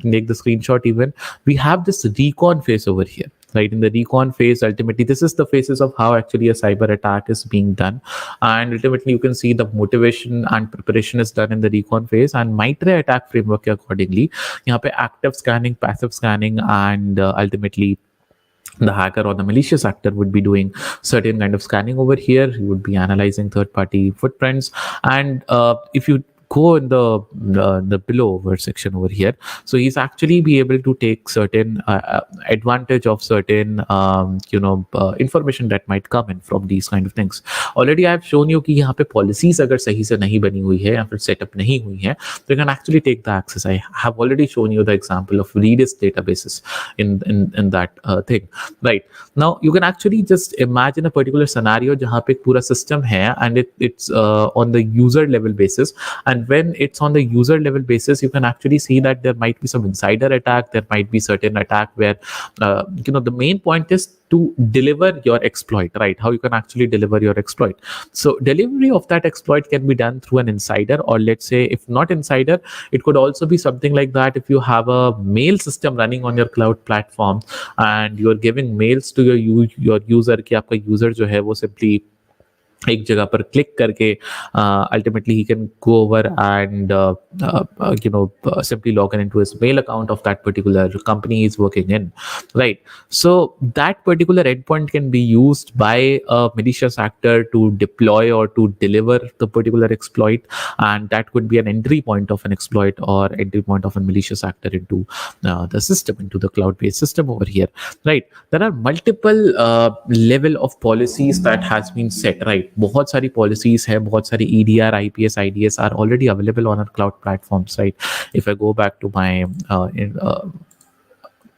make the screenshot even. We have this recon phase over here. Right, in the recon phase, ultimately this is the phases of how actually a cyber attack is being done, and ultimately you can see the motivation and preparation is done in the recon phase, and Maitre attack framework के accordingly यहाँ पे active scanning, passive scanning, and ultimately the hacker or the malicious actor would be doing certain kind of scanning over here. You would be analyzing third-party footprints, and if you go in the below over section over here, so he's actually be able to take certain advantage of certain information that might come in from these kind of things. Already I have shown you कि यहाँ पे policies अगर सही से नहीं बनी हुई है या फिर setup नहीं हुई है, तो you can actually take the access. I have already shown you the example of Redis databases in that thing, right? Now you can actually just imagine a particular scenario जहाँ पे पूरा system है, and it's on the user level basis, and when it's on the user level basis, you can actually see that there might be some insider attack, there might be certain attack where the main point is to deliver your exploit, right? How you can actually deliver your exploit. So delivery of that exploit can be done through an insider, or let's say if not insider, it could also be something like that. If you have a mail system running on your cloud platform and you're giving mails to your user कि आपका user जो है वो simply एक जगह पर click करके ultimately he can go over and simply log in into his mail account of that particular company he's working in, right? So that particular endpoint can be used by a malicious actor to deploy or to deliver the particular exploit, and that could be an entry point of an exploit or entry point of a malicious actor into the system, into the cloud-based system over here, right? There are multiple level of policies that has been set, right? बहुत सारी policies है, बहुत सारी EDR, IPS, IDS are already available on our cloud platforms, right? If I go back to my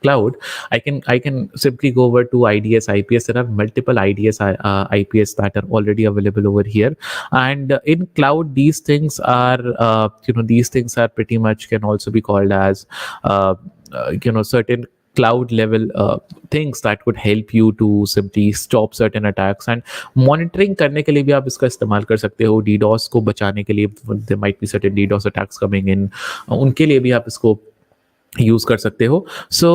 cloud, I can simply go over to IDS IPS. There are multiple IDS IPS that are already available over here. And in cloud, these things are pretty much can also be called as certain cloud level things that could help you to simply stop certain attacks. And monitoring करने के लिए भी आप इसका इस्तेमाल कर सकते हो, DDoS को बचाने के लिए there might be certain DDoS attacks coming in, उनके लिए भी आप इसको यूज कर सकते हो. So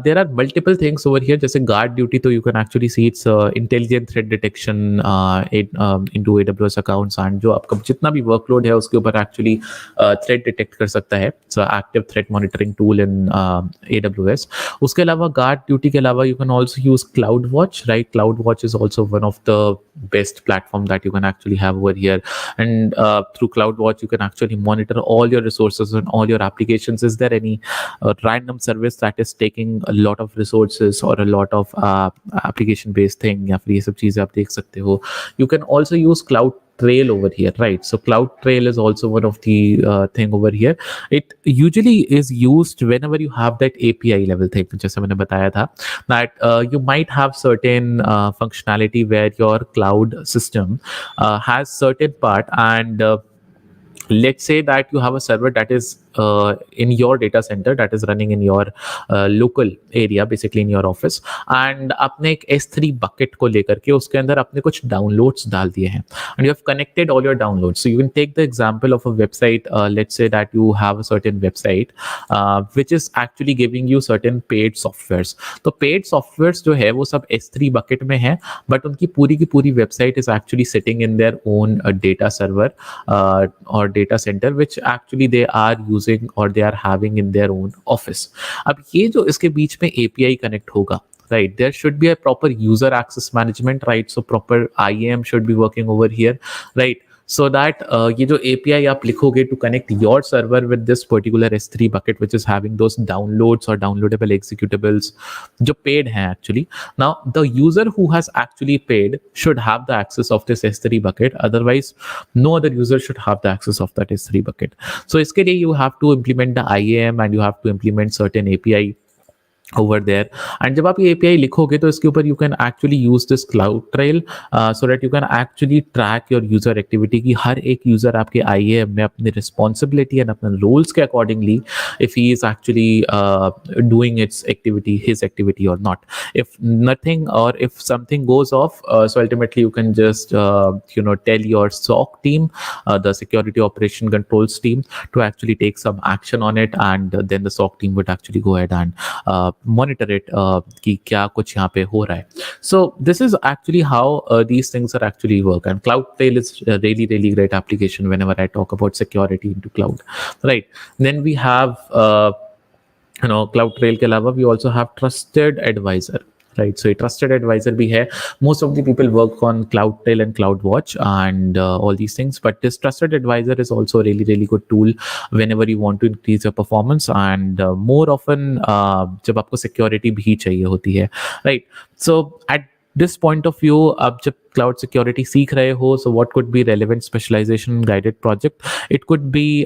there are multiple things over here. जैसे गार्ड ड्यूटी, तो you can actually see its intelligent threat detection into AWS accounts, and जो आपका जितना भी वर्कलोड है उसके ऊपर एक्चुअली थ्रेट डिटेक्ट कर सकता है. So active threat monitoring tool in AWS. उसके अलावा गार्ड ड्यूटी के अलावा you can also use cloud watch, right? Cloud watch is also one of the best platform that you can actually have over here. And through CloudWatch, you can actually monitor all your resources and all your applications. Is there any random service that is taking a lot of resources or a lot of application based thing, या फिर ये सब चीजें आप देख सकते हो. You can also use Cloud Trail over here, right? So Cloud Trail is also one of the thing over here. It usually is used whenever you have that API level thing, जैसे मैंने बताया था, that you might have certain functionality where your cloud system has certain part, and let's say that you have a server that is in your data center, that is running in your local area, basically in your office, and आपने एक S3 bucket को लेकर के उसके अंदर आपने कुछ downloads डाल दिए हैं, and you have connected all your downloads. So you can take the example of a website. Let's say that you have a certain website which is actually giving you certain paid softwares. तो paid softwares जो है वो सब S3 bucket में है, but उनकी पूरी की पूरी website is actually sitting in their own data server or data center, which actually they are using or they are having in their own office. अब ये जो इसके बीच में API connect होगा, right, there should be a proper user access management, right? So proper IAM should be working over here, right? So that ये जो API आप लिखोगे to connect your server with this particular S3 bucket which is having those downloads or downloadable executables जो paid हैं actually. Now the user who has actually paid should have the access of this S3 bucket, otherwise no other user should have the access of that S3 bucket. So इसके लिए you have to implement the IAM and you have to implement certain API over there. And जब आप ये API लिखोगे तो इसके ऊपर you can actually use this Cloud Trail so that you can actually track your user activity कि हर एक user आपके IAM में अपनी responsibility and अपने roles के accordingly if he is actually doing his activity or not. If nothing or if something goes off, so ultimately you can just tell your SOC team, the security operation controls team, to actually take some action on it, and then the SOC team would actually go ahead and monitor it कि क्या कुछ यहाँ पे हो रहा है. So this is actually how these things are actually work, and Cloud Trail is a really really great application whenever I talk about security into cloud, right? Then we have Cloud Trail के अलावा we also have Trusted Advisor, right? So a trusted advisor bhi hai. Most of the people work on Cloud Trail and CloudWatch and all these things, but this trusted advisor is also a really really good tool whenever you want to increase your performance, and more often जब आपको security भी चाहिए होती है, right? So at this point of view, आप जब cloud security सीख रहे हो, so what could be relevant specialization guided project? It could be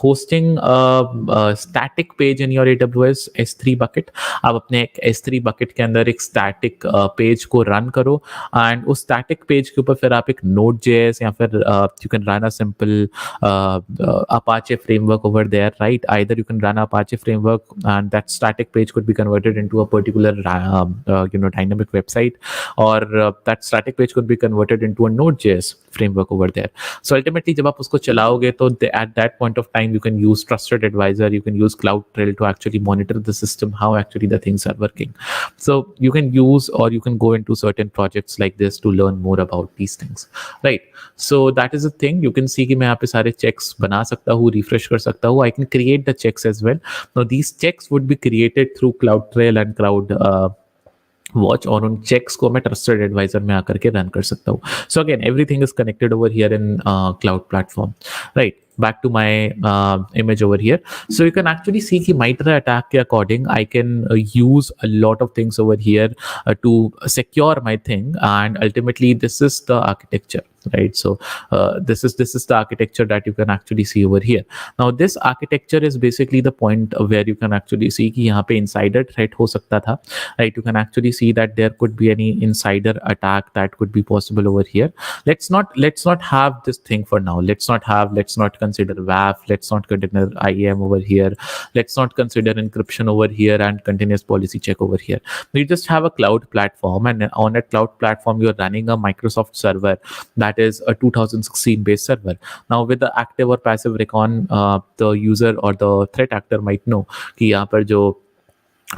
hosting a static page in your AWS S3 bucket. आप अपने एक S3 bucket के अंदर एक static page को run करो, and उस static page के ऊपर फिर आप एक Node.js या फिर you can run a simple Apache framework over there, right? Either you can run Apache framework and that static page could be converted into a particular dynamic website, or that static page could be converted into a Node.js framework over there. So ultimately जब आप उसको चलाओगे तो at that point of time you can use trusted advisor, you can use Cloud Trail to actually monitor the system, how actually the things are working. So you can use, or you can go into certain projects like this to learn more about these things, right? So that is the thing. You can see कि मैं यहाँ पे सारे checks बना सकता हूँ, refresh कर सकता हूँ. I can create the checks as well. Now these checks would be created through Cloud Trail and Cloud Watch, और उन checks को मैं trusted advisor में आकर के रन कर सकता हूँ. So again, everything is connected over here in cloud platform, right? Back to my image over here. So you can actually see कि MITRE attack के according I can use a lot of things over here to secure my thing, and ultimately this is the architecture. right? So this is the architecture that you can actually see over here. Now this architecture is basically the point where you can actually see कि यहाँ पे insider threat हो सकता था, right? You can actually see that there could be any insider attack that could be possible over here. Let's not have this thing for now. Let's not consider WAF. Let's not consider IAM over here. Let's not consider encryption over here and continuous policy check over here. We just have a cloud platform, and on a cloud platform you're running a Microsoft server that is a 2016 based server. Now with the active or passive recon, the user or the threat actor might know कि यहाँ पर जो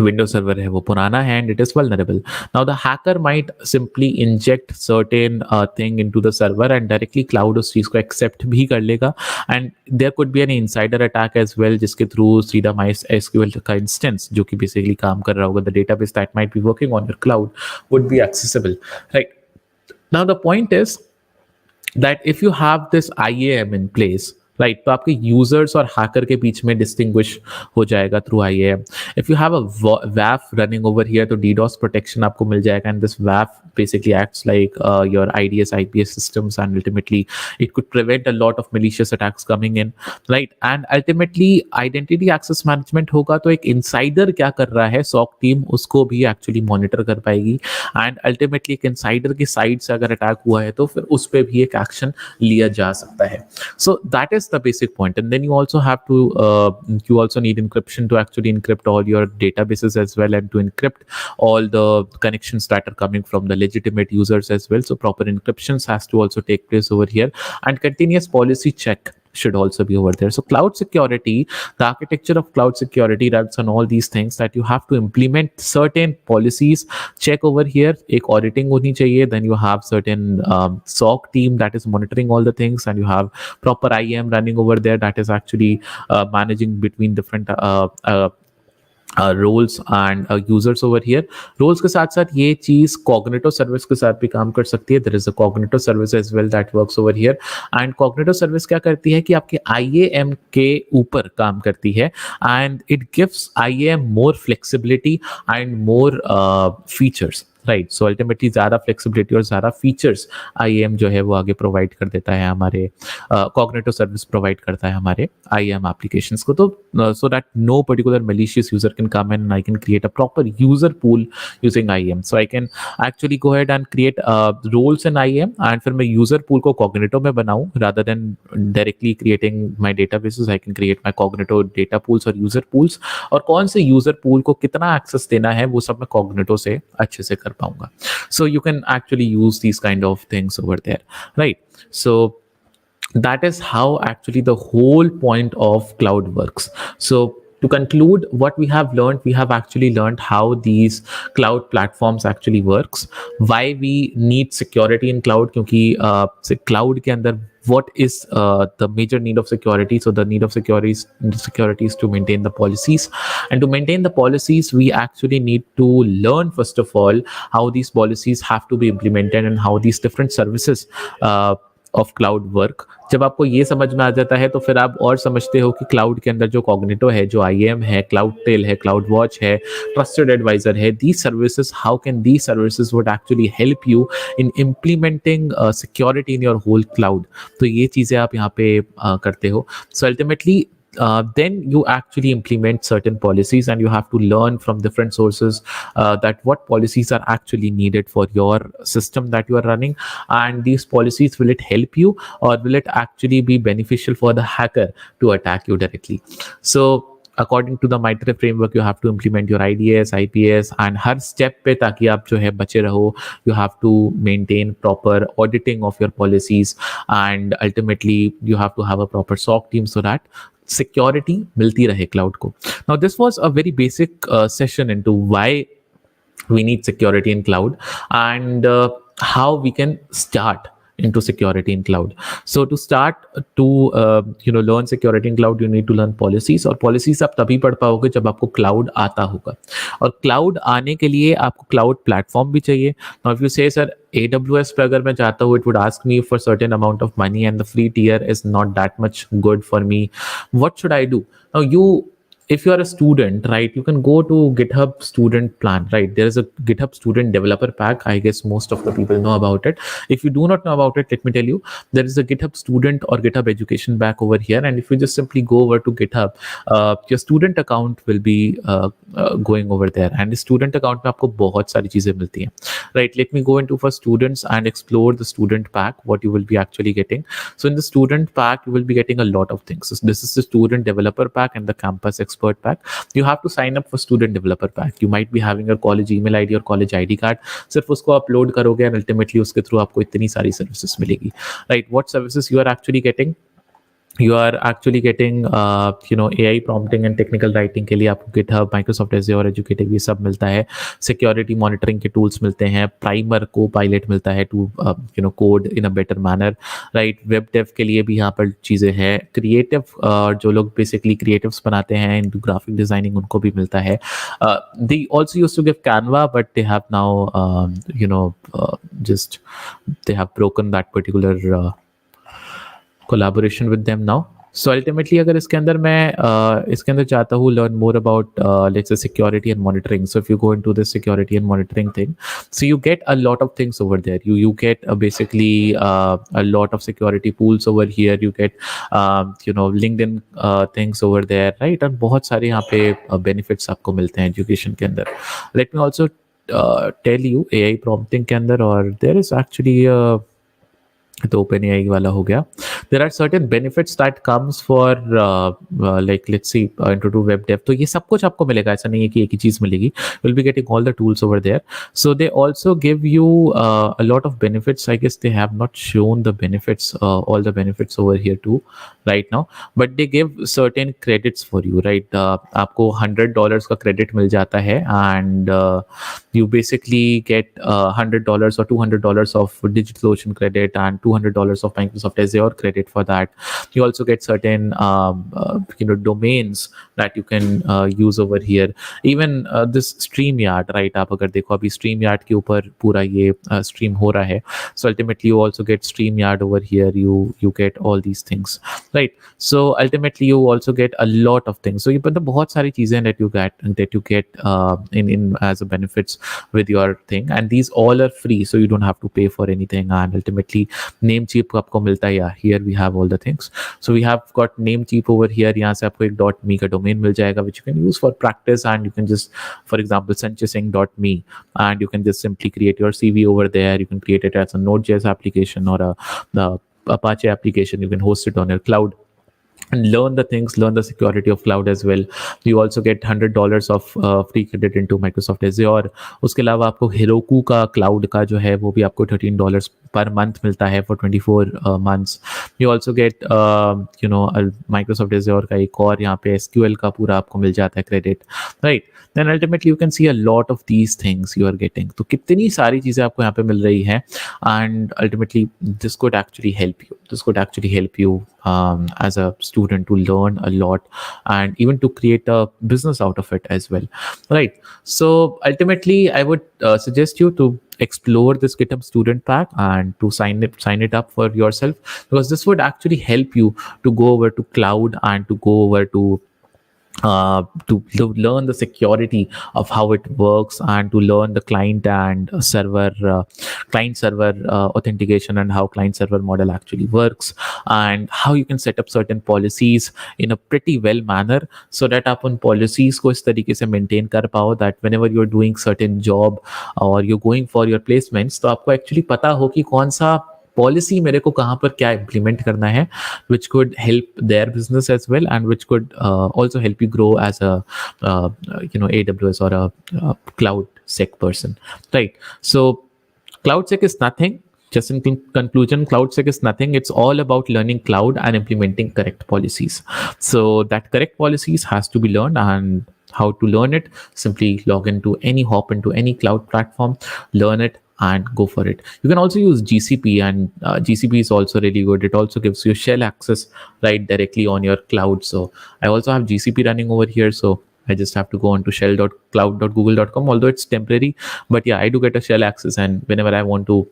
Windows server है वो पुराना है and it is vulnerable. Now the hacker might simply inject certain thing into the server and directly cloud उस चीज को accept भी कर लेगा, and there could be an insider attack as well जिसके through सीधा MySQL का instance जो कि basically काम कर रहा होगा, the database that might be working on your cloud would be accessible, right? Now the point is that if you have this IAM in place, right, तो आपके यूजर्स और हैकर के बीच में डिस्टिंग्विश हो जाएगा through IAM. If you have a वैफ running over here तो DDoS protection आपको मिल जाएगा, and this वैफ basically acts like your IDS IPS systems, and ultimately it could prevent a lot of malicious attacks coming in, right? And ultimately identity access management होगा तो एक insider क्या कर रहा है SOC टीम उसको भी actually monitor कर पाएगी, and ultimately एक insider की साइड से अगर अटैक हुआ है तो फिर उस पर भी एक एक्शन लिया जा सकता है. So that is the basic point, and then you also have to you also need encryption to actually encrypt all your databases as well, and to encrypt all the connections that are coming from the legitimate users as well. So proper encryptions has to also take place over here, and continuous policy check should also be over there. So cloud security, the architecture of cloud security runs on all these things, that you have to implement certain policies, check over here, एक auditing होनी चाहिए, then you have certain SOC team that is monitoring all the things, and you have proper IAM running over there that is actually managing between different roles and users over here. Roles के साथ साथ ये चीज cognitive service के साथ भी काम कर सकती है. There is a cognitive service as well that works over here, and cognitive service क्या करती है कि आपके आईएएम के ऊपर काम करती है, and it gives IAM more flexibility and more features, right? So ultimately ज़्यादा फ्लेक्सिबिलिटी और ज़्यादा फीचर्स आईएएम जो है वो आगे प्रोवाइड कर देता है, हमारे कॉग्निटिव सर्विस प्रोवाइड करता है हमारे आईएएम एप्लीकेशंस को. तो so that no particular malicious user can come in, and I can create a proper user pool using IAM. So I can actually go ahead and create roles in IAM, and फिर मैं user pool को cognitive में बनाऊं rather than directly creating my databases. I can create my cognitive data pools और user pools, और कौन से user pool को कितना access देना है वो सब मैं cognitive से अच्छे से कर पाऊंगा. So you can actually use these kind of things over there, right? So that is how actually the whole point of cloud works. So to conclude what we have learned, we have actually learned how these cloud platforms actually works, why we need security in cloud, क्योंकि cloud के अंदर what is the major need of security. So the need of security is to maintain the policies, and to maintain the policies we actually need to learn first of all how these policies have to be implemented and how these different services of cloud work. जब आपको ये समझ में आ जाता है तो फिर आप और समझते हो कि क्लाउड के अंदर जो कॉग्निटो है, जो आईएम है, क्लाउड टेल है, क्लाउड वॉच है, ट्रस्टेड एडवाइजर है, these services, how can these services would actually help you in implementing security in your whole cloud. तो ये चीज़ें आप यहाँ पे करते हो. So ultimately then you actually implement certain policies, and you have to learn from different sources that what policies are actually needed for your system that you are running, and these policies, will it help you or will it actually be beneficial for the hacker to attack you directly. So according to the MITRE framework you have to implement your IDS IPS, and her step पे ताकि आप जो है बचे रहो, you have to maintain proper auditing of your policies, and ultimately you have to have a proper SOC team so that security मिलती रहे cloud को. Now this was a very basic session into why we need security in cloud, and how we can start into security in cloud. So to start to learn security in cloud, you need to learn policies, और policies आप तभी पढ़ पाओगे जब आपको cloud आता होगा, और cloud आने के लिए आपको cloud platform भी चाहिए. Now if you say sir AWS पे अगर मैं चाहता हूँ, it would ask me for certain amount of money and the free tier is not that much good for me, what should I do? Now you if you are a student, right, you can go to GitHub student plan, right? There is a GitHub student developer pack. I guess most of the people know about it. If you do not know about it, let me tell you, there is a GitHub student or GitHub education pack over here, and if you just simply go over to GitHub, your student account will be going over there, and student account में आपको बहुत सारी चीजें मिलती हैं, right? Let me go into for students and explore the student pack, what you will be actually getting. So in the student pack, you will be getting a lot of things. So this is the student developer pack and the campus expert pack. You have to sign up for student developer pack. You might be having your college email ID और college ID card. सिर्फ उसको upload करोगे and ultimately उसके through आपको इतनी सारी services मिलेगी, right? What services you are actually getting? You are actually getting AI prompting and technical writing के लिए आपको GitHub, Microsoft Azure Educative ये सब मिलता है. Security monitoring के tools मिलते हैं. Primer Copilot मिलता है to code in a better manner, right? Web dev के लिए भी यहाँ पर चीज़ें हैं. Creative जो लोग basically creatives बनाते हैं into graphic designing उनको भी मिलता है. They also used to give Canva, but they have now just they have broken that particular collaboration with them now. So ultimately अगर इसके अंदर मैं इसके अंदर चाहता हूँ learn more about let's say security and monitoring. So if you go into this security and monitoring thing, so you get a lot of things over there. You get basically a lot of security pools over here. You get LinkedIn things over there, right? और बहुत सारे यहाँ पे benefits आपको मिलते हैं education के अंदर. Let me also tell you AI prompting के अंदर, और there is actually तो ओपन एआई वाला हो गया. There are certain benefits that comes for like let's see intro to web dev. तो ये सब कुछ आपको मिलेगा, ऐसा नहीं है कि एक ही चीज मिलेगी. Will be getting all the tools over there. So they also give you a lot of benefits. I guess they have not shown the benefits, all the benefits over here to right now, but they give certain credits for you, right? आपको $100 का credit मिल जाता है, and you basically get $100 or $200 of DigitalOcean credit and $200 of Microsoft Azure credit for that. You also get certain domains that you can use over here. Even this StreamYard, right? आप अगर देखो अभी StreamYard के ऊपर पूरा ये stream हो रहा है. So ultimately you also get StreamYard over here. You get all these things, right? So ultimately you also get a lot of things. So you but the बहुत सारी चीजें that you get in as a benefits with your thing, and these all are free, so you don't have to pay for anything. And ultimately Namecheap आपको मिलता है. Yeah, here we have all the things. So we have got Namecheap over here. यहाँ से आपको एक .me का domain मिल जाएगा, which you can use for practice, and you can just, for example, sanchaysingh.me, and you can just simply create your CV over there. You can create it as a Node.js application or a Apache application. You can host it on your cloud and learn the things, learn the security of cloud as well. You also get $100 of free credit into Microsoft Azure. उसके अलावा आपको Heroku का cloud का जो है वो भी आपको $13 per month मिलता है for 24 months. You also get Microsoft Azure का एक और यहाँ पे SQL का पूरा आपको मिल जाता है credit, right? Then ultimately you can see a lot of these things you are getting. तो कितनी सारी चीज़ें आपको यहाँ पे मिल रही हैं, and ultimately this could actually help you. This could actually help you as a student to learn a lot and even to create a business out of it as well, right? So ultimately I would suggest you to explore this GitHub student pack and to sign it up for yourself, because this would actually help you to go over to cloud and to go over to learn the security of how it works, and to learn the client and client server authentication, and how client server model actually works, and how you can set up certain policies in a pretty well manner, so that आप उन policies को इस तरीके से maintain कर पाओ that whenever you're doing certain job or you're going for your placements, तो आपको actually पता हो कि कौन सा पॉलिसी मेरे को कहाँ पर क्या इम्प्लीमेंट करना है, which could help their business as well, and which could also help you grow as a AWS or a cloud sec person, right? So cloud sec is nothing. Just in conclusion, cloud-sec is nothing. It's all about learning cloud and implementing correct policies. So that correct policies has to be learned, and how to learn it, simply hop into any cloud platform, learn it, and go for it. You can also use GCP, and GCP is also really good. It also gives you shell access right directly on your cloud. So I also have GCP running over here. So I just have to go on to shell.cloud.google.com, although it's temporary. But yeah, I do get a shell access, and whenever I want to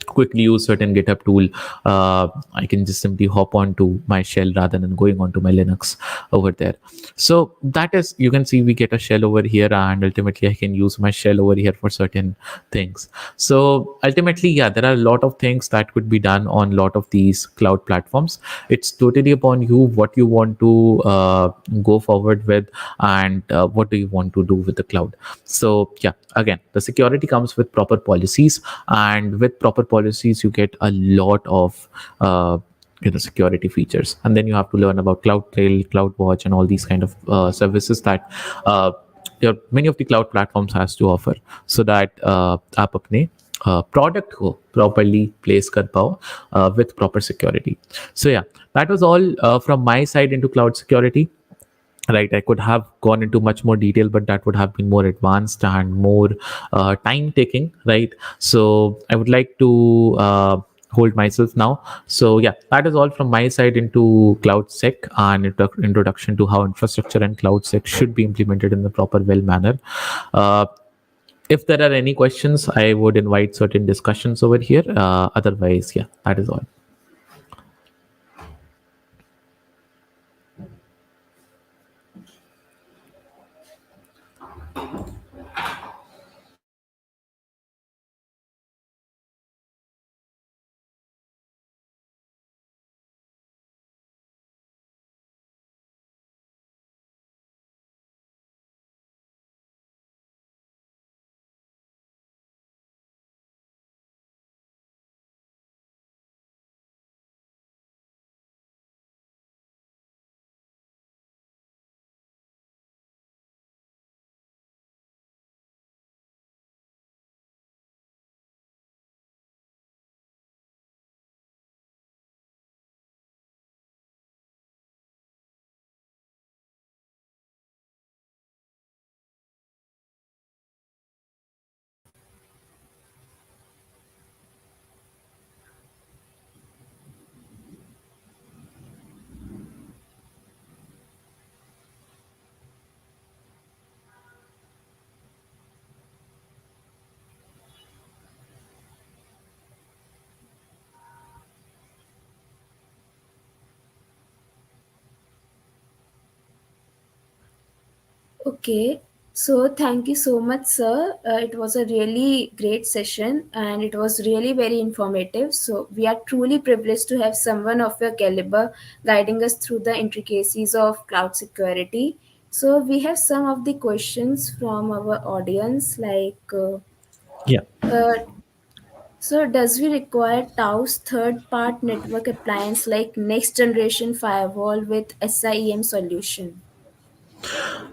quickly use certain GitHub tool, I can just simply hop onto my shell rather than going onto my Linux over there. So that is, you can see we get a shell over here, and ultimately I can use my shell over here for certain things. So ultimately, yeah, there are a lot of things that could be done on a lot of these cloud platforms. It's totally upon you what you want to go forward with, and what do you want to do with the cloud. So yeah, again, the security comes with proper policies, and with proper policies you get a lot of security features. And then you have to learn about CloudTrail, CloudWatch, and all these kind of services that many of the cloud platforms has to offer, so that आप अपने product को properly place कर पाओ with proper security. So yeah, that was all from my side into cloud security. Right, I could have gone into much more detail, but that would have been more advanced and more time taking, right? So I would like to hold myself now. So yeah, that is all from my side into cloud sec and introduction to how infrastructure and cloud sec should be implemented in the proper well manner. uh, if there are any questions, I would invite certain discussions over here. Otherwise, yeah, that is all. Okay, so thank you so much, sir. It was a really great session and it was really very informative. So, we are truly privileged to have someone of your caliber guiding us through the intricacies of cloud security. So, we have some of the questions from our audience Yeah. uh, so, does we require Tao's third-part network appliance like next generation firewall with SIEM solution?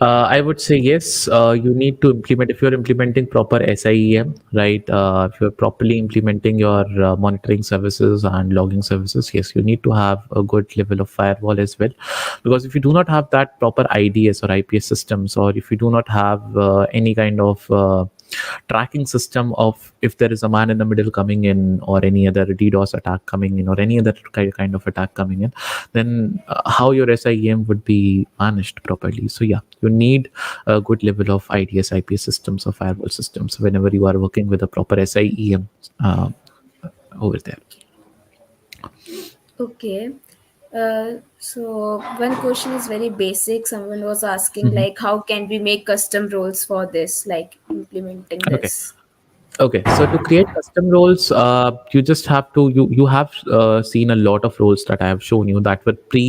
I would say yes. You need to implement, if you're implementing proper SIEM, right? If you're properly implementing your monitoring services and logging services, yes, you need to have a good level of firewall as well. Because if you do not have that proper IDS or IPS systems, or if you do not have any kind of tracking system of if there is a man in the middle coming in, or any other DDoS attack coming in, or any other kind of attack coming in, then how your SIEM would be managed properly. So yeah, you need a good level of IDS, IPS systems or firewall systems whenever you are working with a proper SIEM over there. Okay. So one question is very basic. Someone was asking Mhm. like, how can we make custom roles for this, like implementing Okay. this? Okay, so to create custom roles, you just have to you have seen a lot of roles that I have shown you that were pre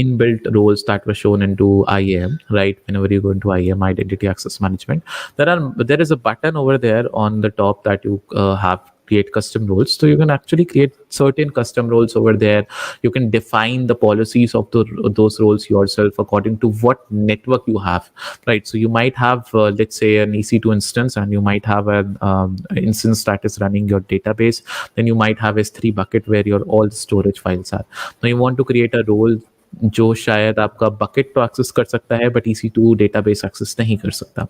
inbuilt roles that were shown into IAM, right? Whenever you go into IAM, Identity Access Management, there is a button over there on the top that you have create custom roles. So you can actually create certain custom roles over there. You can define the policies of those roles yourself according to what network you have, right? So you might have, let's say, an EC2 instance, and you might have an instance that is running your database. Then you might have S3 bucket where your all storage files are. Now you want to create a role जो शायद आपका bucket तो access कर सकता है but EC2 database access नहीं कर सकता.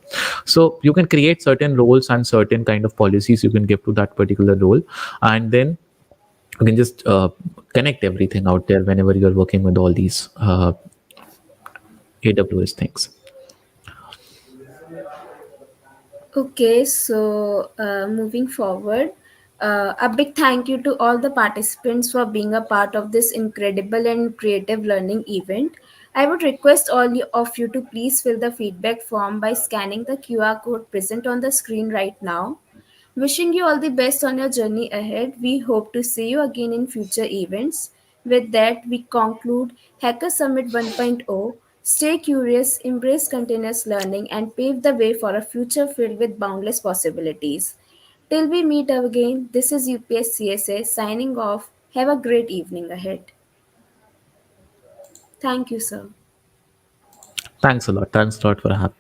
So you can create certain roles and certain kind of policies you can give to that particular role, and then you can just connect everything out there whenever you're working with all these AWS things. Okay, so moving forward, A big thank you to all the participants for being a part of this incredible and creative learning event. I would request of you to please fill the feedback form by scanning the QR code present on the screen right now. Wishing you all the best on your journey ahead. We hope to see you again in future events. With that, we conclude Hacker Summit 1.0. Stay curious, embrace continuous learning, and pave the way for a future filled with boundless possibilities. Till we meet again, this is UPS CSA signing off. Have a great evening ahead. Thank you, sir. Thanks a lot. Thanks a lot for having